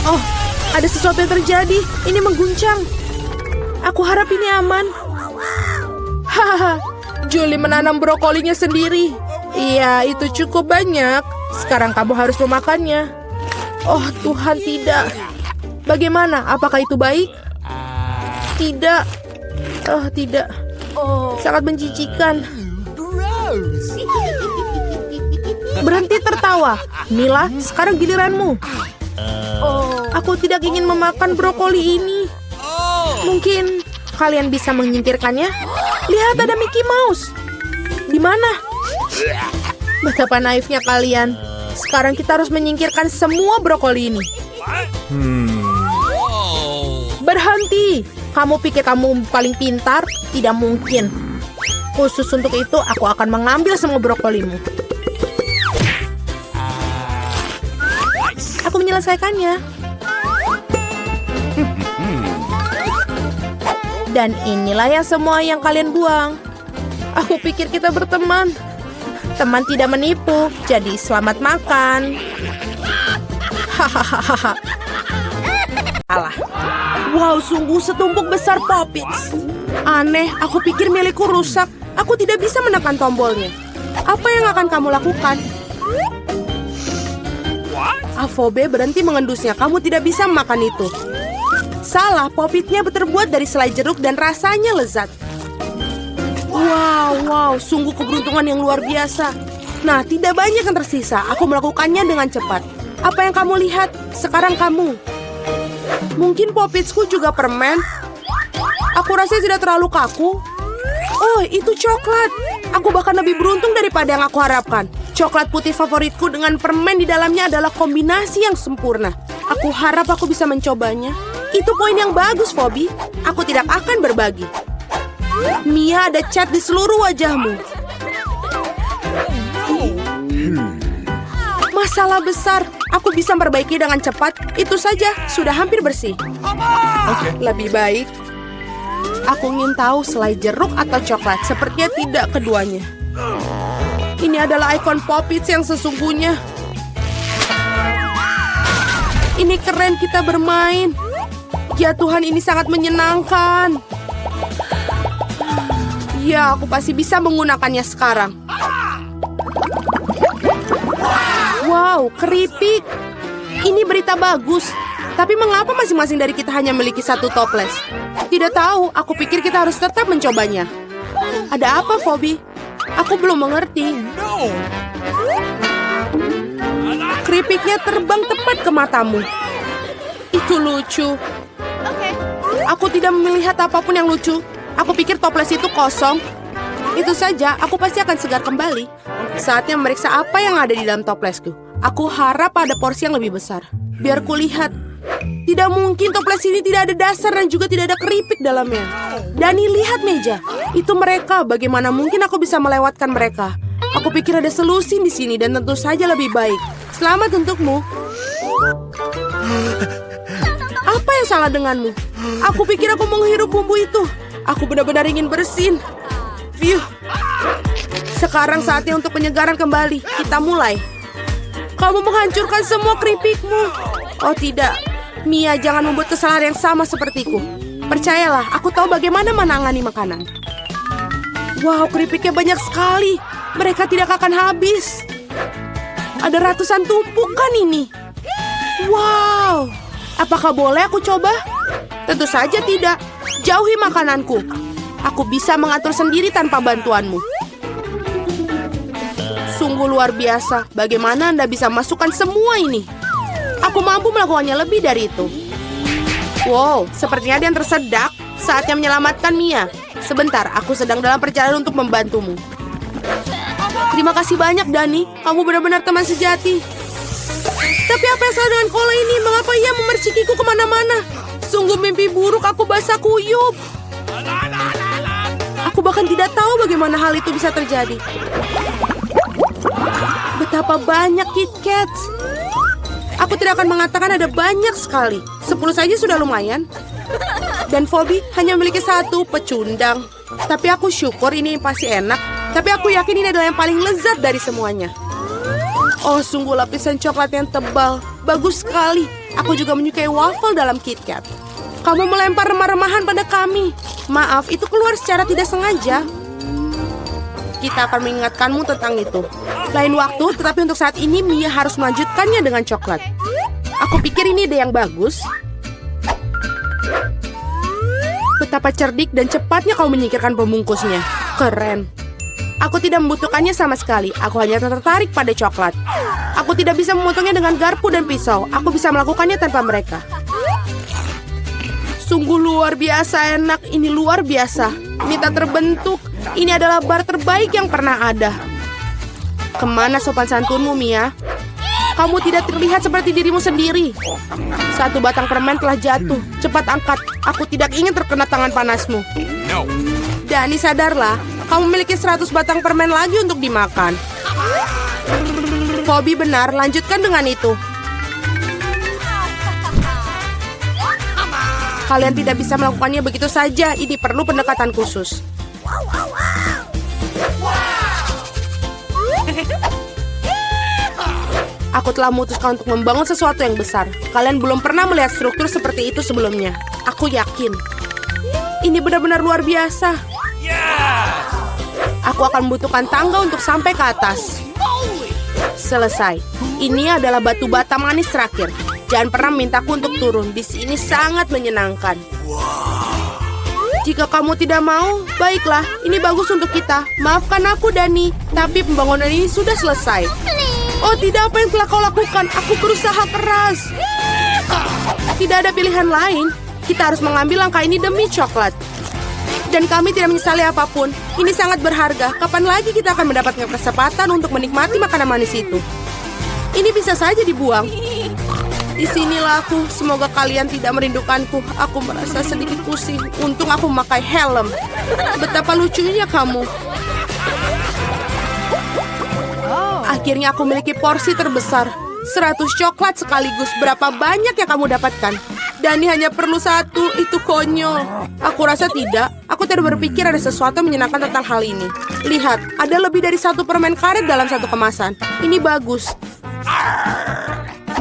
Oh, ada sesuatu yang terjadi. Ini mengguncang. Aku harap ini aman. Hahaha, Julie menanam brokolinya sendiri. Iya, itu cukup banyak. Sekarang kamu harus memakannya. Oh Tuhan, tidak. Bagaimana? Apakah itu baik? Tidak. Oh, tidak. Sangat menjijikan. Berhenti tertawa. Mila, sekarang giliranmu. Aku tidak ingin memakan brokoli ini. Mungkin kalian bisa menyingkirkannya? Lihat, ada Mickey Mouse. Di mana? Betapa naifnya kalian. Sekarang kita harus menyingkirkan semua brokoli ini. Berhenti. Kamu pikir kamu paling pintar? Tidak mungkin. Khusus untuk itu, aku akan mengambil semua brokolimu. Aku menyelesaikannya. Dan inilah semua yang kalian buang. Aku pikir kita berteman. Teman tidak menipu, jadi selamat makan. Hahaha. Alah. Wow, sungguh setumpuk besar Poppets. Aneh, aku pikir milikku rusak. Aku tidak bisa menekan tombolnya. Apa yang akan kamu lakukan? Afobe, berhenti mengendusnya. Kamu tidak bisa makan itu. Salah, Poppetnya terbuat dari selai jeruk dan rasanya lezat. Wow, sungguh keberuntungan yang luar biasa. Nah, tidak banyak yang tersisa. Aku melakukannya dengan cepat. Apa yang kamu lihat? Sekarang kamu. Mungkin Poppetsku juga permen. Aku rasa tidak terlalu kaku. Oh, itu coklat. Aku bahkan lebih beruntung daripada yang aku harapkan. Coklat putih favoritku dengan permen di dalamnya adalah kombinasi yang sempurna. Aku harap aku bisa mencobanya. Itu poin yang bagus, Phoebe. Aku tidak akan berbagi. Mia, ada cat di seluruh wajahmu. Masalah besar. Aku bisa memperbaiki dengan cepat. Itu saja, sudah hampir bersih. Lebih baik. Aku ingin tahu selai jeruk atau coklat. Sepertinya tidak keduanya. Ini adalah ikon Poppets yang sesungguhnya. Ini keren kita bermain. Ya Tuhan, ini sangat menyenangkan. Ya, aku pasti bisa menggunakannya sekarang. Wow, keripik. Ini berita bagus. Tapi mengapa masing-masing dari kita hanya memiliki satu toples? Tidak tahu, aku pikir kita harus tetap mencobanya. Ada apa, Phoebe? Aku belum mengerti. Keripiknya terbang tepat ke matamu. Itu lucu. Aku tidak melihat apapun yang lucu. Aku pikir toples itu kosong. Itu saja, aku pasti akan segar kembali. Saatnya memeriksa apa yang ada di dalam toplesku. Aku harap ada porsi yang lebih besar. Biar kulihat. Tidak mungkin toples ini tidak ada dasar dan juga tidak ada keripik dalamnya. Dani, lihat meja. Itu mereka. Bagaimana mungkin aku bisa melewatkan mereka? Aku pikir ada solusi di sini dan tentu saja lebih baik. Selamat untukmu. Apa yang salah denganmu? Aku pikir aku menghirup bumbu itu. Aku benar-benar ingin bersin. Phew. Sekarang saatnya untuk penyegaran kembali. Kita mulai. Kamu menghancurkan semua keripikmu. Oh tidak. Mia, jangan membuat kesalahan yang sama sepertiku. Percayalah, aku tahu bagaimana menangani makanan. Wow, keripiknya banyak sekali. Mereka tidak akan habis. Ada ratusan tumpukan ini. Wow. Apakah boleh aku coba? Tentu saja tidak. Jauhi makananku. Aku bisa mengatur sendiri tanpa bantuanmu. Sungguh luar biasa. Bagaimana Anda bisa masukkan semua ini? Aku mampu melakukannya lebih dari itu. Wow, sepertinya ada yang tersedak. Saatnya menyelamatkan Mia. Sebentar, aku sedang dalam perjalanan untuk membantumu. Terima kasih banyak, Dani. Kamu benar-benar teman sejati. Tapi apa yang salah dengan Kola ini? Mengapa ia memercikiku kemana-mana? Sungguh mimpi buruk, aku basah kuyup. Aku bahkan tidak tahu bagaimana hal itu bisa terjadi. Betapa banyak KitKats. Aku tidak akan mengatakan ada banyak sekali. 10 saja sudah lumayan. Dan Phoebe hanya memiliki 1 pecundang. Tapi aku syukur ini pasti enak. Tapi aku yakin ini adalah yang paling lezat dari semuanya. Oh, sungguh lapisan coklat yang tebal. Bagus sekali. Aku juga menyukai waffle dalam KitKat. Kamu melempar remah-remahan pada kami. Maaf, itu keluar secara tidak sengaja. Kita akan mengingatkanmu tentang itu. Lain waktu, tetapi untuk saat ini Mia harus melanjutkannya dengan coklat. Aku pikir ini ide yang bagus. Betapa cerdik dan cepatnya kau menyingkirkan pembungkusnya. Keren. Aku tidak membutuhkannya sama sekali. Aku hanya tertarik pada coklat. Aku tidak bisa memotongnya dengan garpu dan pisau. Aku bisa melakukannya tanpa mereka. Sungguh luar biasa enak. Ini luar biasa. Ini tak terbentuk. Ini adalah bar terbaik yang pernah ada. Kemana sopan santunmu, Mia? Kamu tidak terlihat seperti dirimu sendiri. 1 batang permen telah jatuh. Cepat angkat. Aku tidak ingin terkena tangan panasmu. No. Dani, sadarlah. Kamu memiliki 100 batang permen lagi untuk dimakan. Phoebe benar, lanjutkan dengan itu. Kalian tidak bisa melakukannya begitu saja. Ini perlu pendekatan khusus. Aku telah memutuskan untuk membangun sesuatu yang besar. Kalian belum pernah melihat struktur seperti itu sebelumnya. Aku yakin. Ini benar-benar luar biasa. Aku akan membutuhkan tangga untuk sampai ke atas. Selesai. Ini adalah batu bata manis terakhir. Jangan pernah mintaku untuk turun. Di sini sangat menyenangkan. Jika kamu tidak mau, baiklah. Ini bagus untuk kita. Maafkan aku, Dani. Tapi pembangunan ini sudah selesai. Oh, tidak, apa yang telah kau lakukan? Aku berusaha keras. Tidak ada pilihan lain. Kita harus mengambil langkah ini demi coklat. Dan kami tidak menyesali apapun. Ini sangat berharga. Kapan lagi kita akan mendapatkan kesempatan untuk menikmati makanan manis itu? Ini bisa saja dibuang. Disinilah aku. Semoga kalian tidak merindukanku. Aku merasa sedikit pusing. Untung aku memakai helm. Betapa lucunya kamu. Akhirnya aku memiliki porsi terbesar. 100 coklat sekaligus. Berapa banyak yang kamu dapatkan? Dani hanya perlu 1. Itu konyol. Aku rasa tidak. Aku tidak berpikir ada sesuatu menyenangkan tentang hal ini. Lihat, ada lebih dari 1 permen karet dalam 1 kemasan. Ini bagus.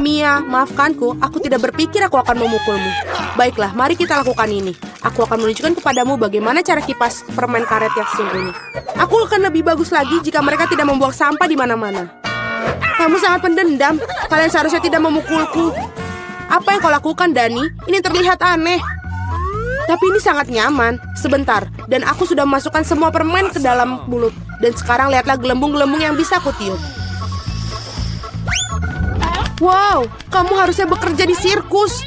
Mia, maafkanku. Aku tidak berpikir aku akan memukulmu. Baiklah, mari kita lakukan ini. Aku akan menunjukkan kepadamu bagaimana cara kipas permen karet yang sesungguhnya. Aku akan lebih bagus lagi jika mereka tidak membuang sampah di mana-mana. Kamu sangat pendendam. Kalian seharusnya tidak memukulku. Apa yang kau lakukan, Dani? Ini terlihat aneh. Tapi ini sangat nyaman. Sebentar, dan aku sudah memasukkan semua permen ke dalam mulut. Dan sekarang lihatlah gelembung-gelembung yang bisa aku tiup. Wow, kamu harusnya bekerja di sirkus.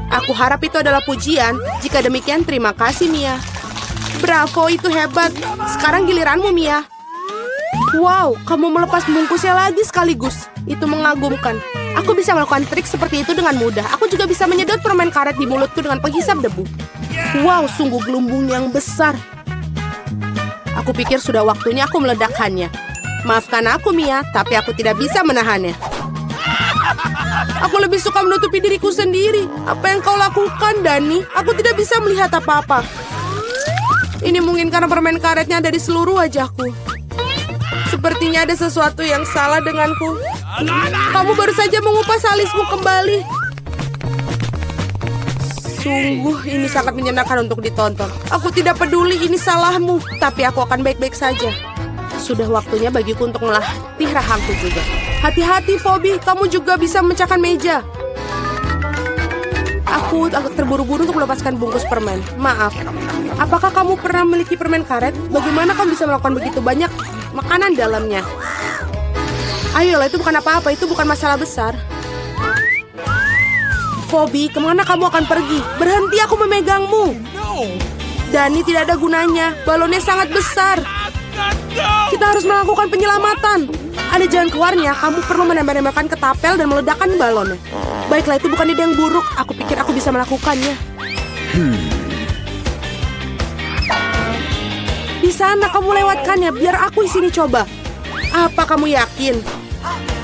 Aku harap itu adalah pujian. Jika demikian, terima kasih, Mia. Bravo, itu hebat. Sekarang giliranmu, Mia. Wow, kamu melepas bungkusnya lagi sekaligus. Itu mengagumkan. Aku bisa melakukan trik seperti itu dengan mudah. Aku juga bisa menyedot permen karet di mulutku dengan penghisap debu. Wow, sungguh gelembung yang besar. Aku pikir sudah waktunya aku meledakkannya. Maafkan aku, Mia, tapi aku tidak bisa menahannya. Aku lebih suka menutupi diriku sendiri. Apa yang kau lakukan, Dani? Aku tidak bisa melihat apa-apa. Ini mungkin karena permen karetnya ada di seluruh wajahku. Sepertinya ada sesuatu yang salah denganku. Kamu baru saja mengupas alismu kembali. Sungguh, ini sangat menyenangkan untuk ditonton. Aku tidak peduli ini salahmu, tapi aku akan baik-baik saja. Sudah waktunya bagiku untuk melatih rahangku juga. Hati-hati, Phoebe. Kamu juga bisa memecahkan meja. Aku agak terburu-buru untuk melepaskan bungkus permen. Maaf. Apakah kamu pernah memiliki permen karet? Bagaimana kamu bisa melakukan begitu banyak makanan dalamnya? Ayolah, itu bukan apa-apa. Itu bukan masalah besar. Phoebe, kemana kamu akan pergi? Berhenti, aku memegangmu. No! Dani, tidak ada gunanya. Balonnya sangat besar. Kita harus melakukan penyelamatan. Ada jalan keluarnya. Kamu perlu menembak-nembakkan ketapel dan meledakkan balonnya. Baiklah, itu bukan ide yang buruk. Aku pikir aku bisa melakukannya. Di sana kamu lewatkannya. Biar aku di sini coba. Apa kamu yakin?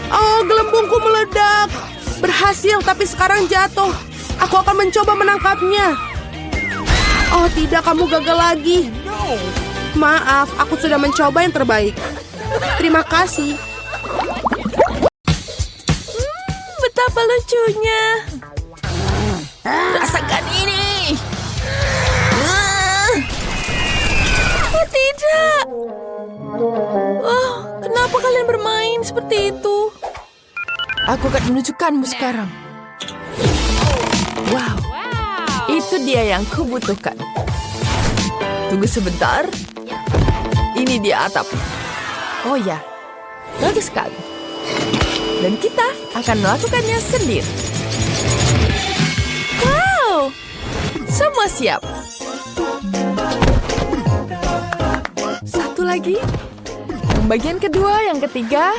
Oh, gelembungku meledak. Berhasil, tapi sekarang jatuh. Aku akan mencoba menangkapnya. Oh tidak, kamu gagal lagi. No! Maaf, aku sudah mencoba yang terbaik. Terima kasih. Betapa lucunya. Rasakan ini. Oh tidak. Oh, kenapa kalian bermain seperti itu? Aku akan menunjukkanmu sekarang. Wow, itu dia yang kubutuhkan. Tunggu sebentar. Ini dia atap. Oh ya, bagus sekali. Dan kita akan melakukannya sendiri. Wow, semua siap. Satu lagi. Bagian kedua, yang ketiga.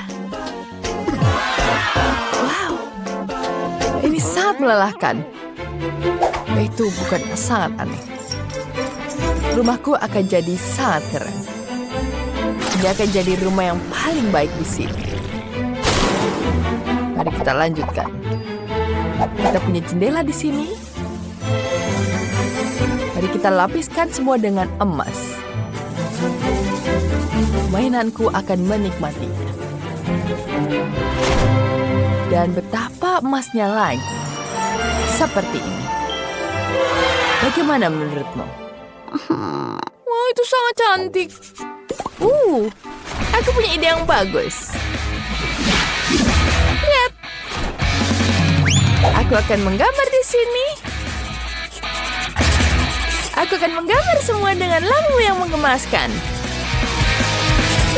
Wow, ini sangat melelahkan. Itu bukan sangat aneh. Rumahku akan jadi sangat keren. Dia akan jadi rumah yang paling baik di sini. Mari kita lanjutkan. Kita punya jendela di sini. Mari kita lapiskan semua dengan emas. Mainanku akan menikmatinya. Dan betapa emasnya lagi. Seperti ini. Bagaimana menurutmu? Wah, itu sangat cantik. Aku punya ide yang bagus. Lihat. Aku akan menggambar di sini. Aku akan menggambar semua dengan lampu yang menggemaskan.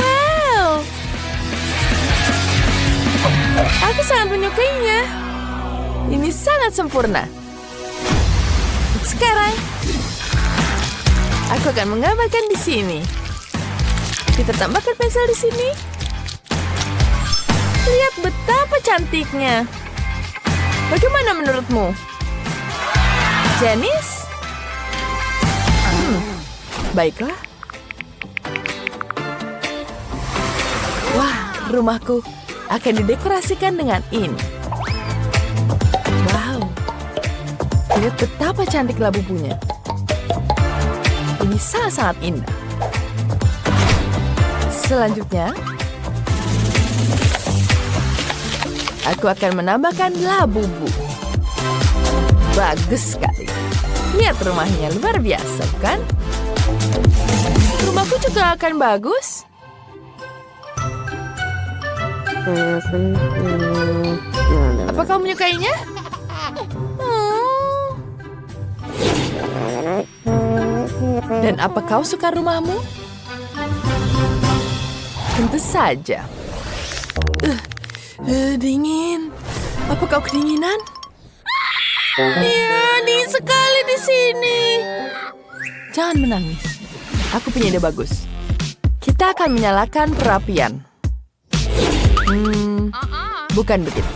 Wow. Aku sangat menyukainya. Ini sangat sempurna. Sekarang, aku akan menggambarkan di sini. Kita tambahkan pensel di sini. Lihat betapa cantiknya. Bagaimana menurutmu? Janice? Baiklah. Wah, rumahku akan didekorasikan dengan ini. Wow. Lihat betapa cantik labu bunga. Ini sangat-sangat indah. Selanjutnya, aku akan menambahkan labu bu. Bagus sekali. Lihat rumahnya luar biasa, bukan? Rumahku juga akan bagus. Apa kau menyukainya? Dan apa kau suka rumahmu? Tentu saja. Dingin. Apa kau kedinginan? Iya, dingin sekali di sini. Jangan menangis. Aku punya ide bagus. Kita akan menyalakan perapian. Bukan begitu.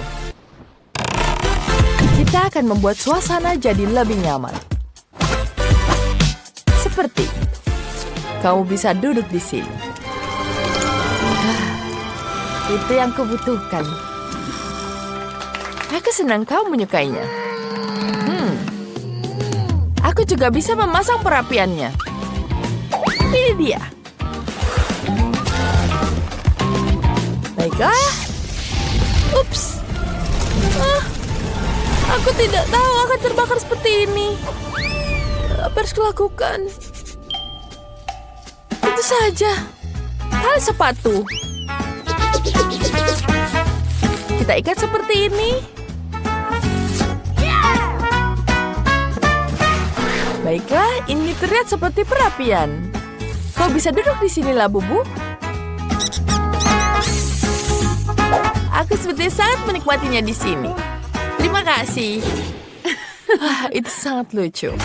Kita akan membuat suasana jadi lebih nyaman. Seperti kamu bisa duduk di sini. Itu yang kubutuhkan. Aku senang kau menyukainya. Aku juga bisa memasang perapiannya. Ini dia. Baiklah. Ups. Aku tidak tahu akan terbakar seperti ini. Apa harus kulakukan? Itu saja. Tali sepatu. Kita ikat seperti ini. Baiklah, ini terlihat seperti perapian. Kau bisa duduk di sini, Labubu. Aku sepertinya sangat menikmatinya di sini. Terima kasih. Itu sangat lucu.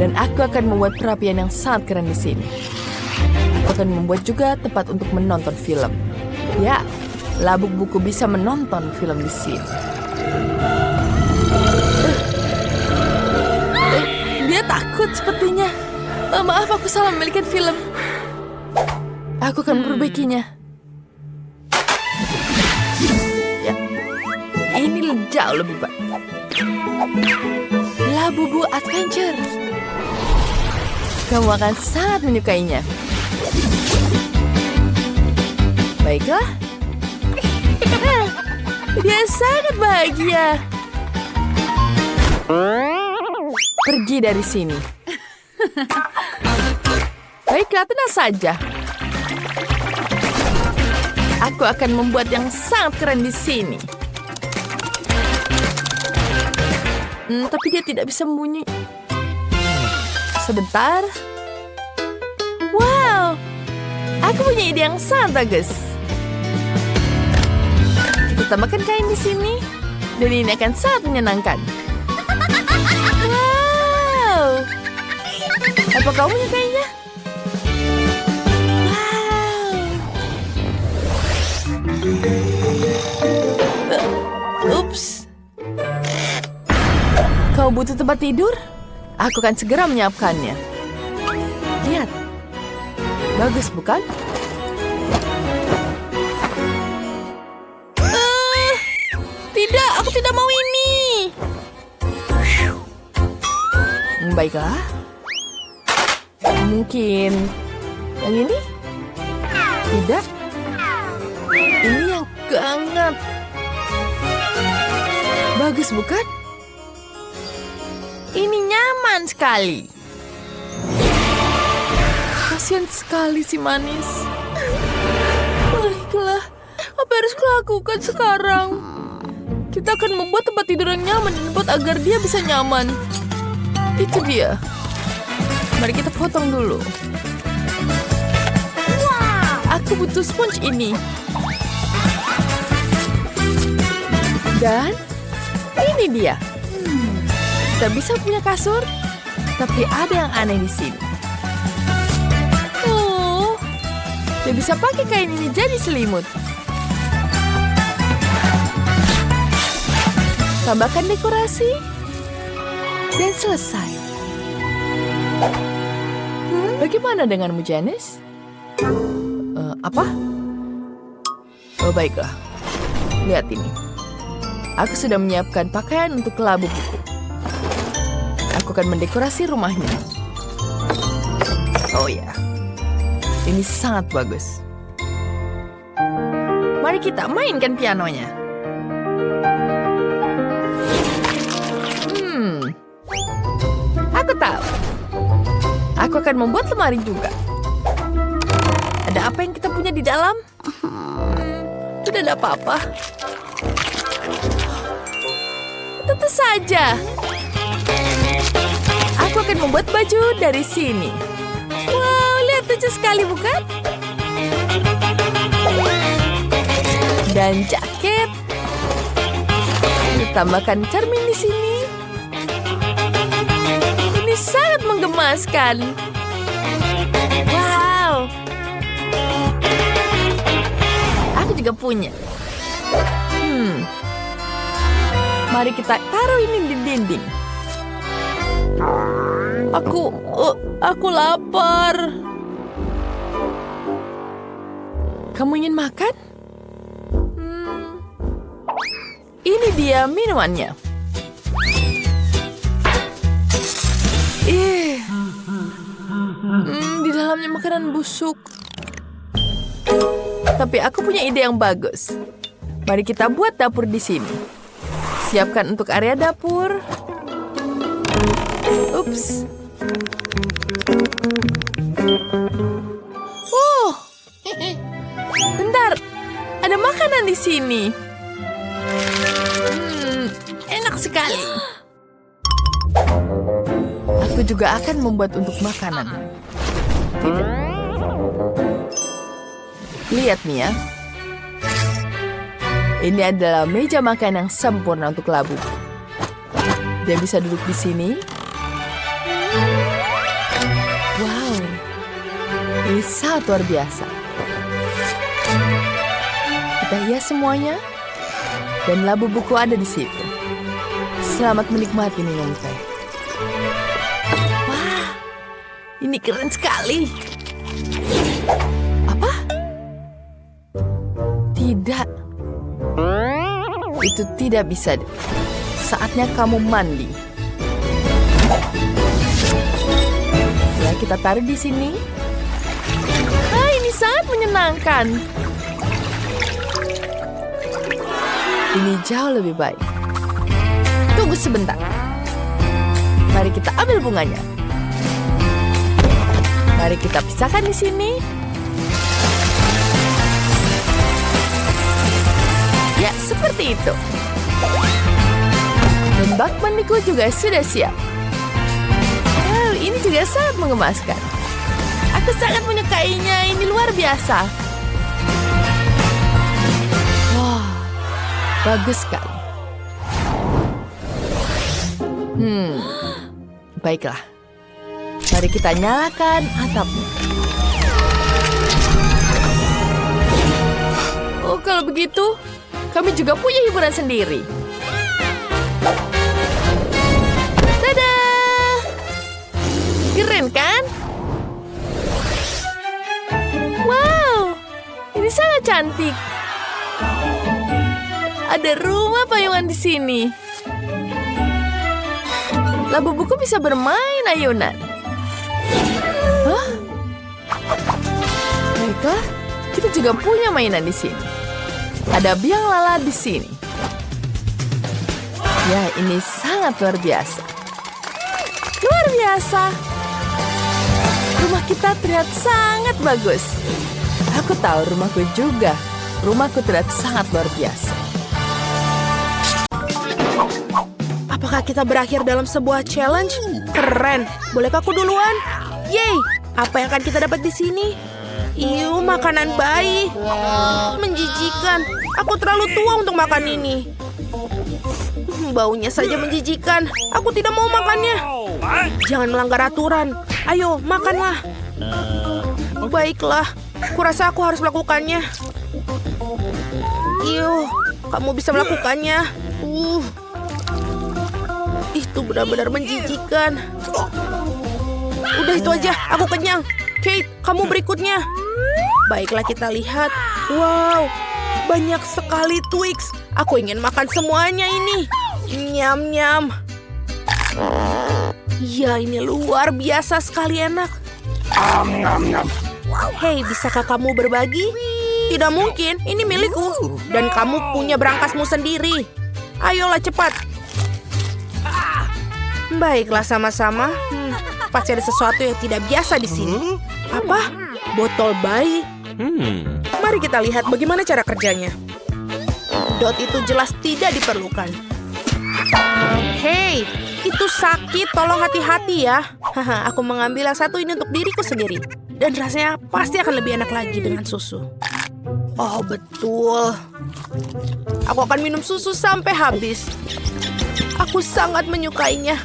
Dan aku akan membuat perapian yang sangat keren di sini. Aku akan membuat juga tempat untuk menonton film. Ya, Labuk Buku bisa menonton film di sini. Dia takut sepertinya. Maaf, aku salah memiliki film. Aku akan memperbaikinya. Ya, ini jauh lebih baik. Labubu Adventure. Kamu akan sangat menyukainya. Baiklah. Dia sangat bahagia. Pergi dari sini. Baiklah, tenang saja. Aku akan membuat yang sangat keren di sini. Tapi dia tidak bisa membunyi. Sebentar. Wow, aku punya ide yang sangat bagus. Kita tambahkan kain di sini, dan ini akan sangat menyenangkan. Wow, apa kamu menyukainya? Wow. Ups. Kau butuh tempat tidur? Aku akan segera menyiapkannya. Lihat. Bagus, bukan? Tidak, aku tidak mau ini. Baiklah. Mungkin yang ini? Tidak. Ini yang hangat. Bagus, bukan? Ini nyaman sekali. Kasian sekali si manis. Baiklah, apa harus kulakukan sekarang? Kita akan membuat tempat tidur yang nyaman dan buat agar dia bisa nyaman. Itu dia. Mari kita potong dulu. Aku butuh sponge ini. Dan ini dia. Kita bisa punya kasur, tapi ada yang aneh di sini. Oh, dia bisa pakai kain ini jadi selimut. Tambahkan dekorasi, dan selesai. Bagaimana denganmu, Janice? Apa? Oh, baiklah. Lihat ini. Aku sudah menyiapkan pakaian untuk Labu Buku. Aku akan mendekorasi rumahnya. Oh ya, ini sangat bagus. Mari kita mainkan pianonya. Aku tahu. Aku akan membuat lemari juga. Ada apa yang kita punya di dalam? Tidak ada apa-apa. Tentu saja. Aku akan membuat baju dari sini. Wow, lihat lucu sekali, bukan? Dan jaket. Ditambahkan cermin di sini. Ini sangat menggemaskan. Wow. Aku juga punya. Mari kita taruh ini di dinding. Aku lapar. Kamu ingin makan? Ini dia minumannya. Di dalamnya makanan busuk. Tapi aku punya ide yang bagus. Mari kita buat dapur di sini. Siapkan untuk area dapur. Ups. Bentar. Ada makanan di sini. Enak sekali. Aku juga akan membuat untuk makanan. Tidak. Lihat nih ya. Ini adalah meja makan yang sempurna untuk labu. Dia bisa duduk di sini. Wow. Ini sangat luar biasa. Kita hias semuanya. Dan labu buku ada di situ. Selamat menikmati minum teh. Wah, ini keren sekali. Apa? Tidak. Itu tidak bisa. Saatnya kamu mandi. Ya, kita taruh di sini. Ini sangat menyenangkan. Ini jauh lebih baik. Tunggu sebentar. Mari kita ambil bunganya. Mari kita pisahkan di sini. Ya, seperti itu. Dan bak mandiku juga sudah siap. Wow, ini juga sangat mengemaskan. Aku sangat menyukainya. Ini luar biasa. Wah, bagus sekali. Baiklah. Mari kita nyalakan atapnya. Oh, kalau begitu, kami juga punya hiburan sendiri. Dadah! Keren kan? Wow, ini sangat cantik. Ada rumah payungan di sini. Labu buku bisa bermain ayunan. Hah? Baiklah, kita juga punya mainan di sini. Ada biang lala di sini. Ya, ini sangat luar biasa. Luar biasa. Rumah kita terlihat sangat bagus. Aku tahu rumahku juga. Rumahku terlihat sangat luar biasa. Apakah kita berakhir dalam sebuah challenge? Keren. Bolehkah aku duluan? Yeay. Apa yang akan kita dapat di sini? Makanan bayi. Menjijikan. Aku terlalu tua untuk makan ini. Baunya saja menjijikan. Aku tidak mau makannya. Jangan melanggar aturan. Ayo, makanlah. Baiklah. Kurasa aku harus melakukannya. Kamu bisa melakukannya. Itu benar-benar menjijikan. Udah itu aja, aku kenyang. Kate, kamu berikutnya. Baiklah, kita lihat. Wow, banyak sekali Twix. Aku ingin makan semuanya ini. Nyam-nyam. Ya, ini luar biasa sekali enak. Hei, bisakah kamu berbagi? Tidak mungkin, ini milikku. Dan kamu punya berangkasmu sendiri. Ayolah cepat. Baiklah, sama-sama. Pasti ada sesuatu yang tidak biasa di sini. Apa? Botol bayi? Mari kita lihat bagaimana cara kerjanya. Dot itu jelas tidak diperlukan. Hei, itu sakit. Tolong hati-hati ya. Aku mengambil yang satu ini untuk diriku sendiri. Dan rasanya pasti akan lebih enak lagi dengan susu. Oh, betul. Aku akan minum susu sampai habis. Aku sangat menyukainya.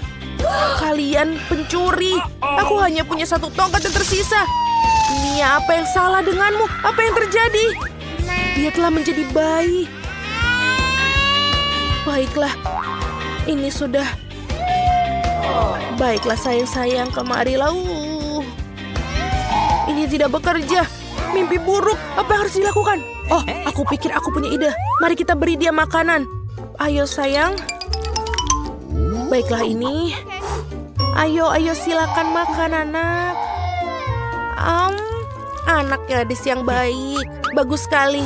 Kalian pencuri. Aku hanya punya satu tongkat yang tersisa. Ini apa yang salah denganmu? Apa yang terjadi? Dia telah menjadi bayi. Baiklah, Ini sudah... Baiklah sayang-sayang, kemarilah. Ini tidak bekerja. Mimpi buruk, apa yang harus dilakukan? Oh, aku pikir aku punya ide. Mari kita beri dia makanan. Ayo sayang. Baiklah ini. Ayo silakan makan anak. Anak gadis yang baik. Bagus sekali.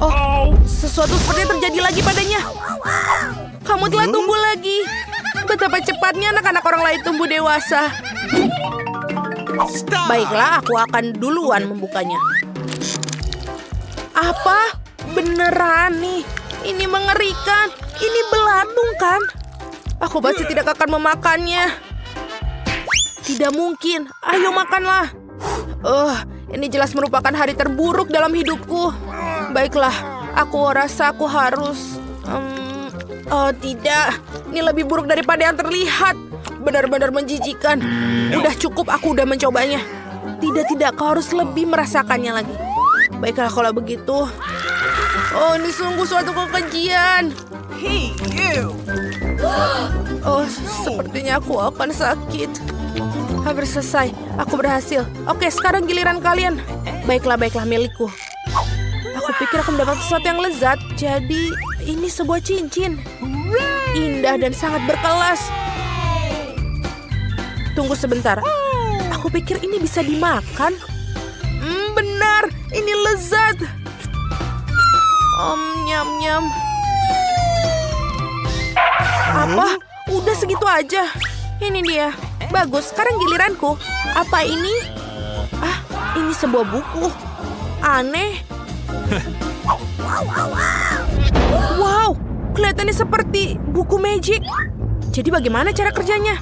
Oh, sesuatu seperti terjadi lagi padanya. Kamu telah tumbuh lagi. Betapa cepatnya anak-anak orang lain tumbuh dewasa. Stop. Baiklah, aku akan duluan membukanya. Apa? Beneran nih? Ini mengerikan. Ini belatung kan? Aku pasti tidak akan memakannya. Tidak mungkin. Ayo makanlah. Ini jelas merupakan hari terburuk dalam hidupku. Baiklah, aku rasa aku harus... Oh tidak, ini lebih buruk daripada yang terlihat. Benar-benar menjijikan. Udah cukup, aku udah mencobanya. Tidak, kau harus lebih merasakannya lagi. Baiklah kalau begitu. Oh, ini sungguh suatu kekejian. Hey, you. Oh, sepertinya aku akan sakit. Hampir selesai, aku berhasil. Oke, sekarang giliran kalian. Baiklah, milikku. Aku pikir aku mendapat sesuatu yang lezat. Jadi, ini sebuah cincin. Indah dan sangat berkelas. Tunggu sebentar. Aku pikir ini bisa dimakan. Benar, ini lezat. Nyam. Apa? Udah segitu aja. Ini dia. Bagus, sekarang giliranku. Apa ini? Ini sebuah buku. Aneh. Wow, kelihatannya seperti buku magic. Jadi bagaimana cara kerjanya?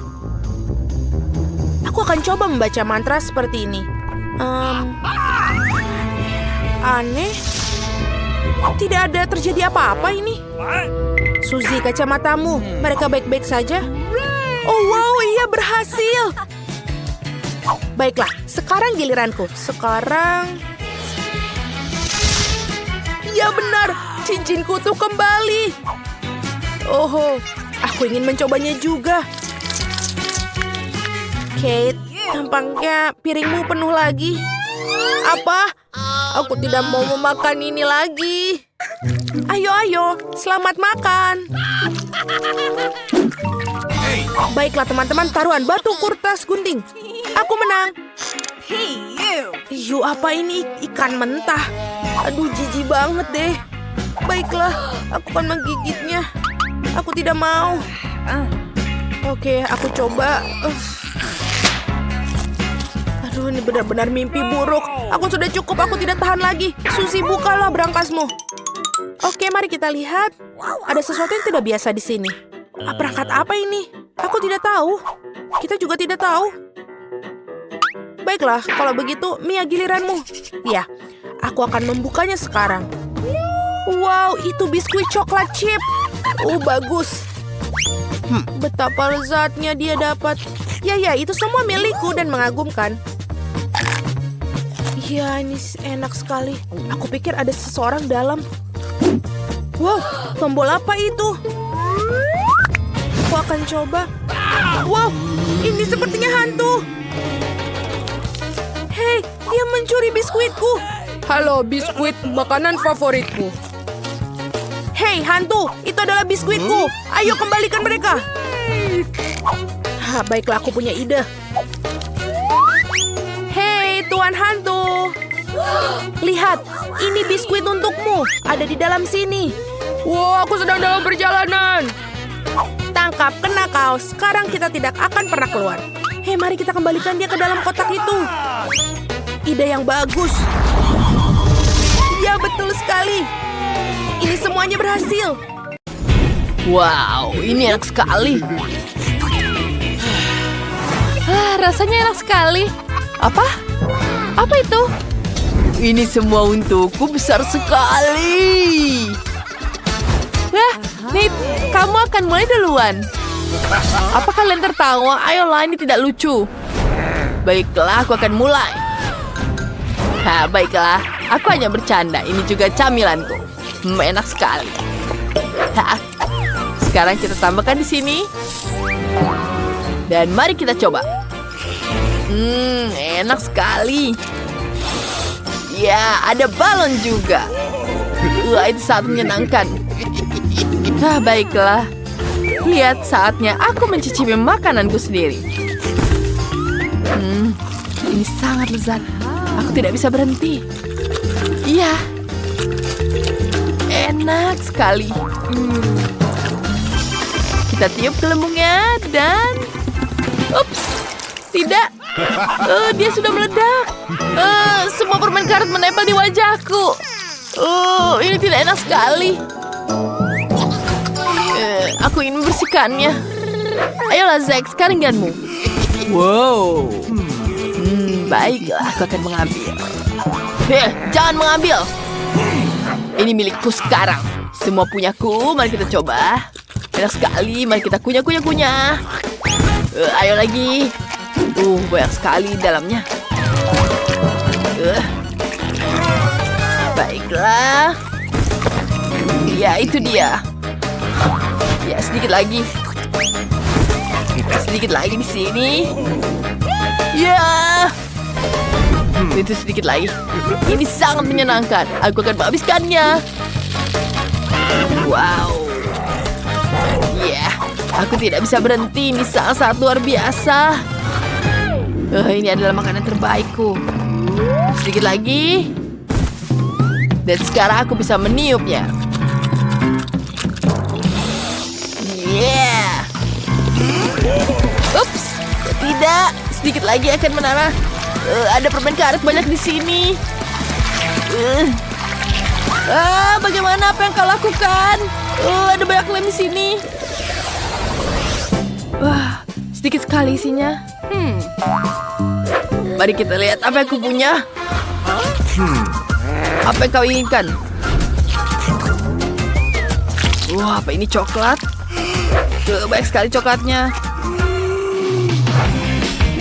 Aku akan coba membaca mantra seperti ini. Aneh. Tidak ada terjadi apa-apa ini. Suzy, kacamatamu. Mereka baik-baik saja? Oh wow, iya berhasil. Baiklah, sekarang giliranku. Sekarang... Ya benar, cincinku tuh kembali. Oh, aku ingin mencobanya juga. Kate, tampaknya piringmu penuh lagi. Apa? Aku tidak mau memakan ini lagi. Ayo, selamat makan. Baiklah teman-teman, taruhan batu, kertas, gunting. Aku menang. Hey, you. Apa ini? Ikan mentah. Aduh, jijik banget deh. Baiklah, aku akan menggigitnya. Aku tidak mau. Oke, aku coba. Aduh, ini benar-benar mimpi buruk. Aku sudah cukup, aku tidak tahan lagi. Suzy, bukalah berangkasmu. Oke, mari kita lihat. Ada sesuatu yang tidak biasa di sini. Perangkat apa ini? Aku tidak tahu. Kita juga tidak tahu. Baiklah, kalau begitu, Mia giliranmu. Ya, aku akan membukanya sekarang. Wow, itu biskuit coklat chip. Bagus. Betapa lezatnya dia dapat. Ya, itu semua milikku dan mengagumkan. Ya, ini enak sekali. Aku pikir ada seseorang dalam. Wow, tombol apa itu? Aku akan coba. Wow, ini sepertinya hantu. Hei, dia mencuri biskuitku. Halo, biskuit makanan favoritku. Hei, hantu, itu adalah biskuitku. Ayo kembalikan mereka. Baiklah, aku punya ide. Hei, Tuan Hantu. Lihat, ini biskuit untukmu. Ada di dalam sini. Wow, aku sedang dalam perjalanan. Tangkap, kena kau. Sekarang kita tidak akan pernah keluar. Hei, mari kita kembalikan dia ke dalam kotak itu. Ide yang bagus. Ya, betul sekali. Ini semuanya berhasil. Wow, ini enak sekali. Rasanya enak sekali. Apa? Apa itu? Ini semua untukku, besar sekali. Nip, kamu akan mulai duluan. Apa kalian tertawa? Ayolah, ini tidak lucu. Baiklah, aku akan mulai. Baiklah, aku hanya bercanda. Ini juga camilanku. Enak sekali. Sekarang kita tambahkan di sini. Dan mari kita coba. Enak sekali. Ya, ada balon juga. Wah, itu sangat menyenangkan. Baiklah. Lihat, saatnya aku mencicipi makananku sendiri. Ini sangat lezat. Aku tidak bisa berhenti. Iya. Enak sekali. Kita tiup gelembungnya dan... Ups, tidak. Dia sudah meledak. Semua permen karet menempel di wajahku. Ini tidak enak sekali. Aku ingin membersihkannya. Ayolah Zack, sekarang giliranmu. Wow. Baiklah, aku akan mengambil. Jangan mengambil. Ini milikku sekarang. Semua punyaku, mari kita coba. Enak sekali, mari kita kunyah. Ayo lagi. Banyak sekali dalamnya. Baiklah. Ya, itu dia. Ya, sedikit lagi. Sedikit lagi di sini. Ya. Itu sedikit lagi. Ini sangat menyenangkan. Aku akan menghabiskannya. Wow. Ya, aku tidak bisa berhenti. Ini sangat luar biasa. Ini adalah makanan terbaikku. Sedikit lagi. Dan sekarang aku bisa meniupnya. Yeah. Ups, tidak. Sedikit lagi akan menara. Ada permen karet banyak di sini. Bagaimana apa yang kau lakukan? Ada banyak lem di sini. Sedikit sekali isinya. Mari kita lihat apa yang aku punya. Apa yang kau inginkan? Apa ini coklat? Banyak sekali coklatnya.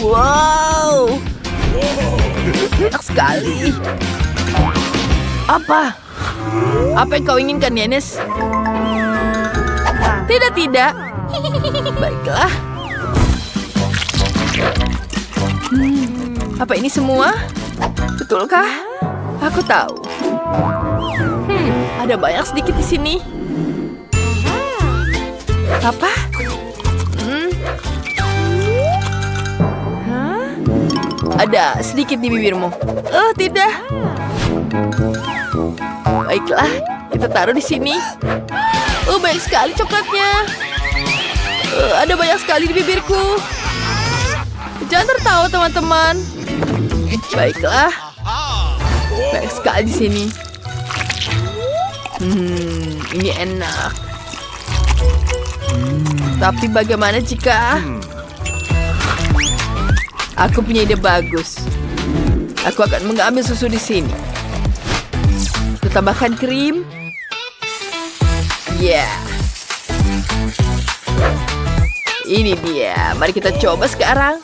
Wow. Enak sekali. Apa? Apa yang kau inginkan, Yanes? Tidak. Baiklah. Apa ini semua? Betulkah? Aku tahu. Ada banyak sedikit di sini. Apa? Ada sedikit di bibirmu. Tidak. Baiklah, kita taruh di sini. Banyak sekali coklatnya. Ada banyak sekali di bibirku. Jangan tertawa, teman-teman. Baiklah. Banyak sekali di sini. Ini enak. Tapi bagaimana jika... Aku punya ide bagus. Aku akan mengambil susu di sini. Aku tambahkan krim. Ya. Ini dia. Mari kita coba sekarang.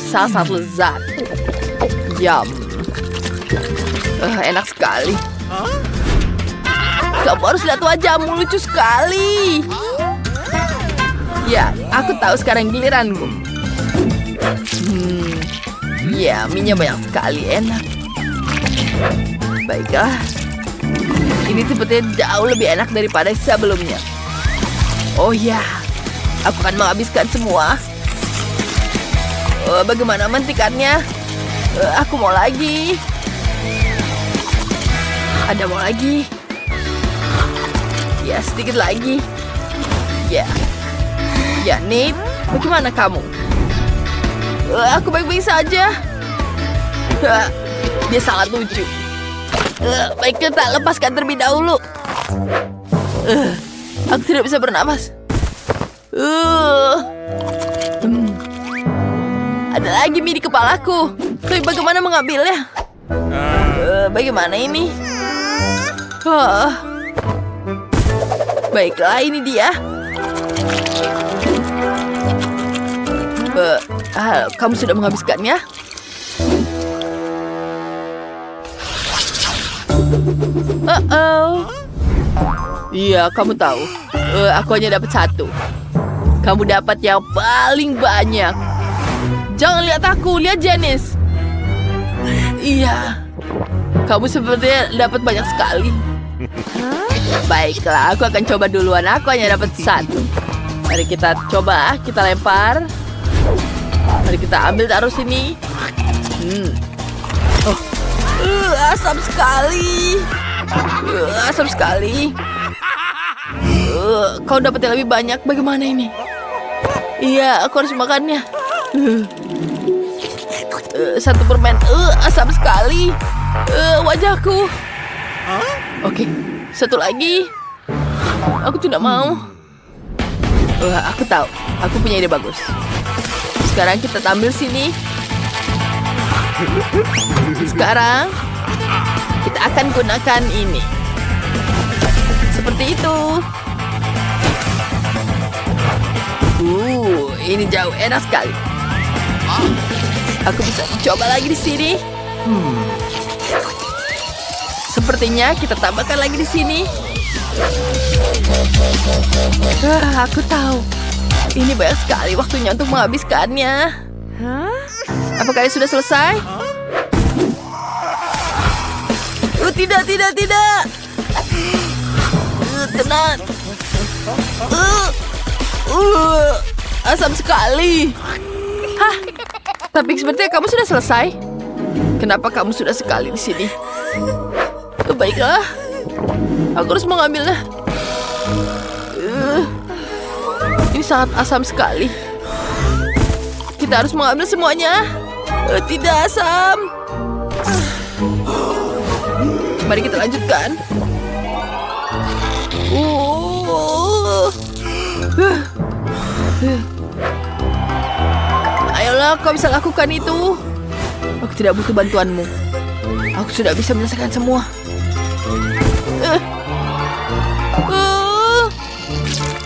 Sangat lezat. Yum. Enak sekali. Kamu harus lihat wajahmu, lucu sekali. Ya, aku tahu sekarang giliranku. Ya, minyak banyak sekali, enak. Baiklah. Ini sepertinya jauh lebih enak daripada sebelumnya. Oh ya, aku akan menghabiskan semua. Bagaimana mentikannya? Aku mau lagi. Ada mau lagi. Ya, sedikit lagi. Ya. Ya, Nate, bagaimana kamu? Aku baik-baik saja. Dia sangat lucu. Baik, kita lepaskan terlebih dahulu. Aku tidak bisa bernapas. Ada lagi mie di kepalaku. Tapi bagaimana mengambilnya? Bagaimana ini? Baiklah, ini dia. Kamu sudah menghabiskannya? Iya, kamu tahu. Aku hanya dapat 1. Kamu dapat yang paling banyak. Jangan lihat aku, lihat Janice. Iya, kamu sepertinya dapat banyak sekali. Baiklah, aku akan coba duluan. Aku hanya dapat 1. Mari kita coba, kita lempar. Mari kita ambil taruh sini. Oh, asam sekali. Asam sekali. Kau dapat yang lebih banyak. Bagaimana ini? Iya, aku harus makannya. 1 permen. Asam sekali. Wajahku. Oke, 1 lagi. Aku tidak mau. Aku tahu. Aku punya ide bagus. Sekarang kita tampil sini. Sekarang kita akan gunakan ini. Seperti itu. Ini jauh enak sekali. Aku bisa coba lagi di sini. Sepertinya kita tambahkan lagi di sini. Aku tahu. Ini banyak sekali waktunya untuk menghabiskannya. Apakah kalian sudah selesai? Tidak. Tenang. Asam sekali. Hah? Tapi sepertinya kamu sudah selesai. Kenapa kamu sudah sekali di sini? Baiklah. Aku harus mengambilnya. Ini sangat asam sekali. Kita harus mengambil semuanya. Tidak asam. Mari kita lanjutkan. Ayolah, kau bisa lakukan itu. Aku tidak butuh bantuanmu. Aku sudah bisa menyelesaikan semua.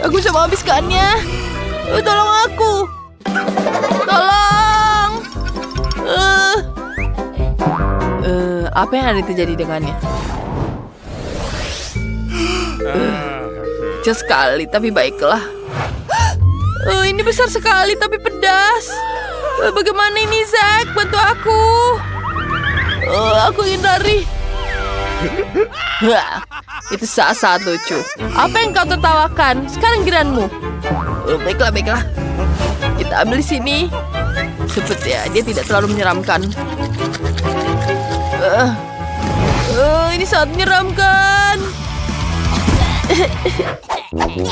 Aku bisa menghabiskannya. Tolong aku. Tolong. Apa yang ada terjadi dengannya? Kecil sekali, tapi baiklah. Ini besar sekali, tapi pedas. Bagaimana ini, Zack? Bantu aku. Aku ingin lari. Itu sangat lucu. Apa yang kau tertawakan? Sekarang giliranmu. Baiklah. Kita ambil di sini. Sepertinya dia tidak terlalu menyeramkan. Ini sangat menyeramkan.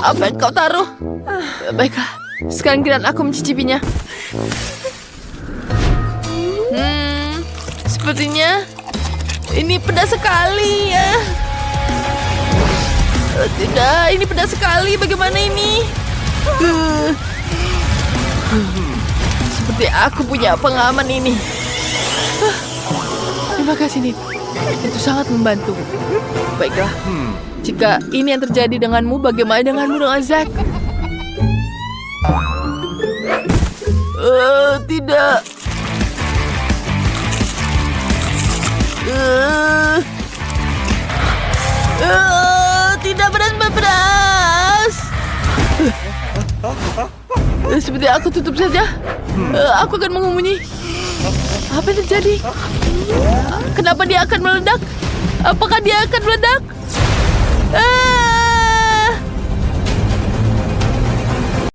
Apa yang kau taruh? Baiklah. Sekarang giliran aku mencicipinya. Sepertinya ini pedas sekali ya. Tidak, ini pedas sekali. Bagaimana ini? Seperti aku punya pengalaman ini. Terima kasih, Nid. Itu sangat membantu. Baiklah. Jika ini yang terjadi denganmu, bagaimana denganmu dengan Zack? Tidak. Tidak beras. Seperti aku tutup saja. Aku akan mengumunyi. Apa yang terjadi? Kenapa dia akan meledak? Apakah dia akan meledak?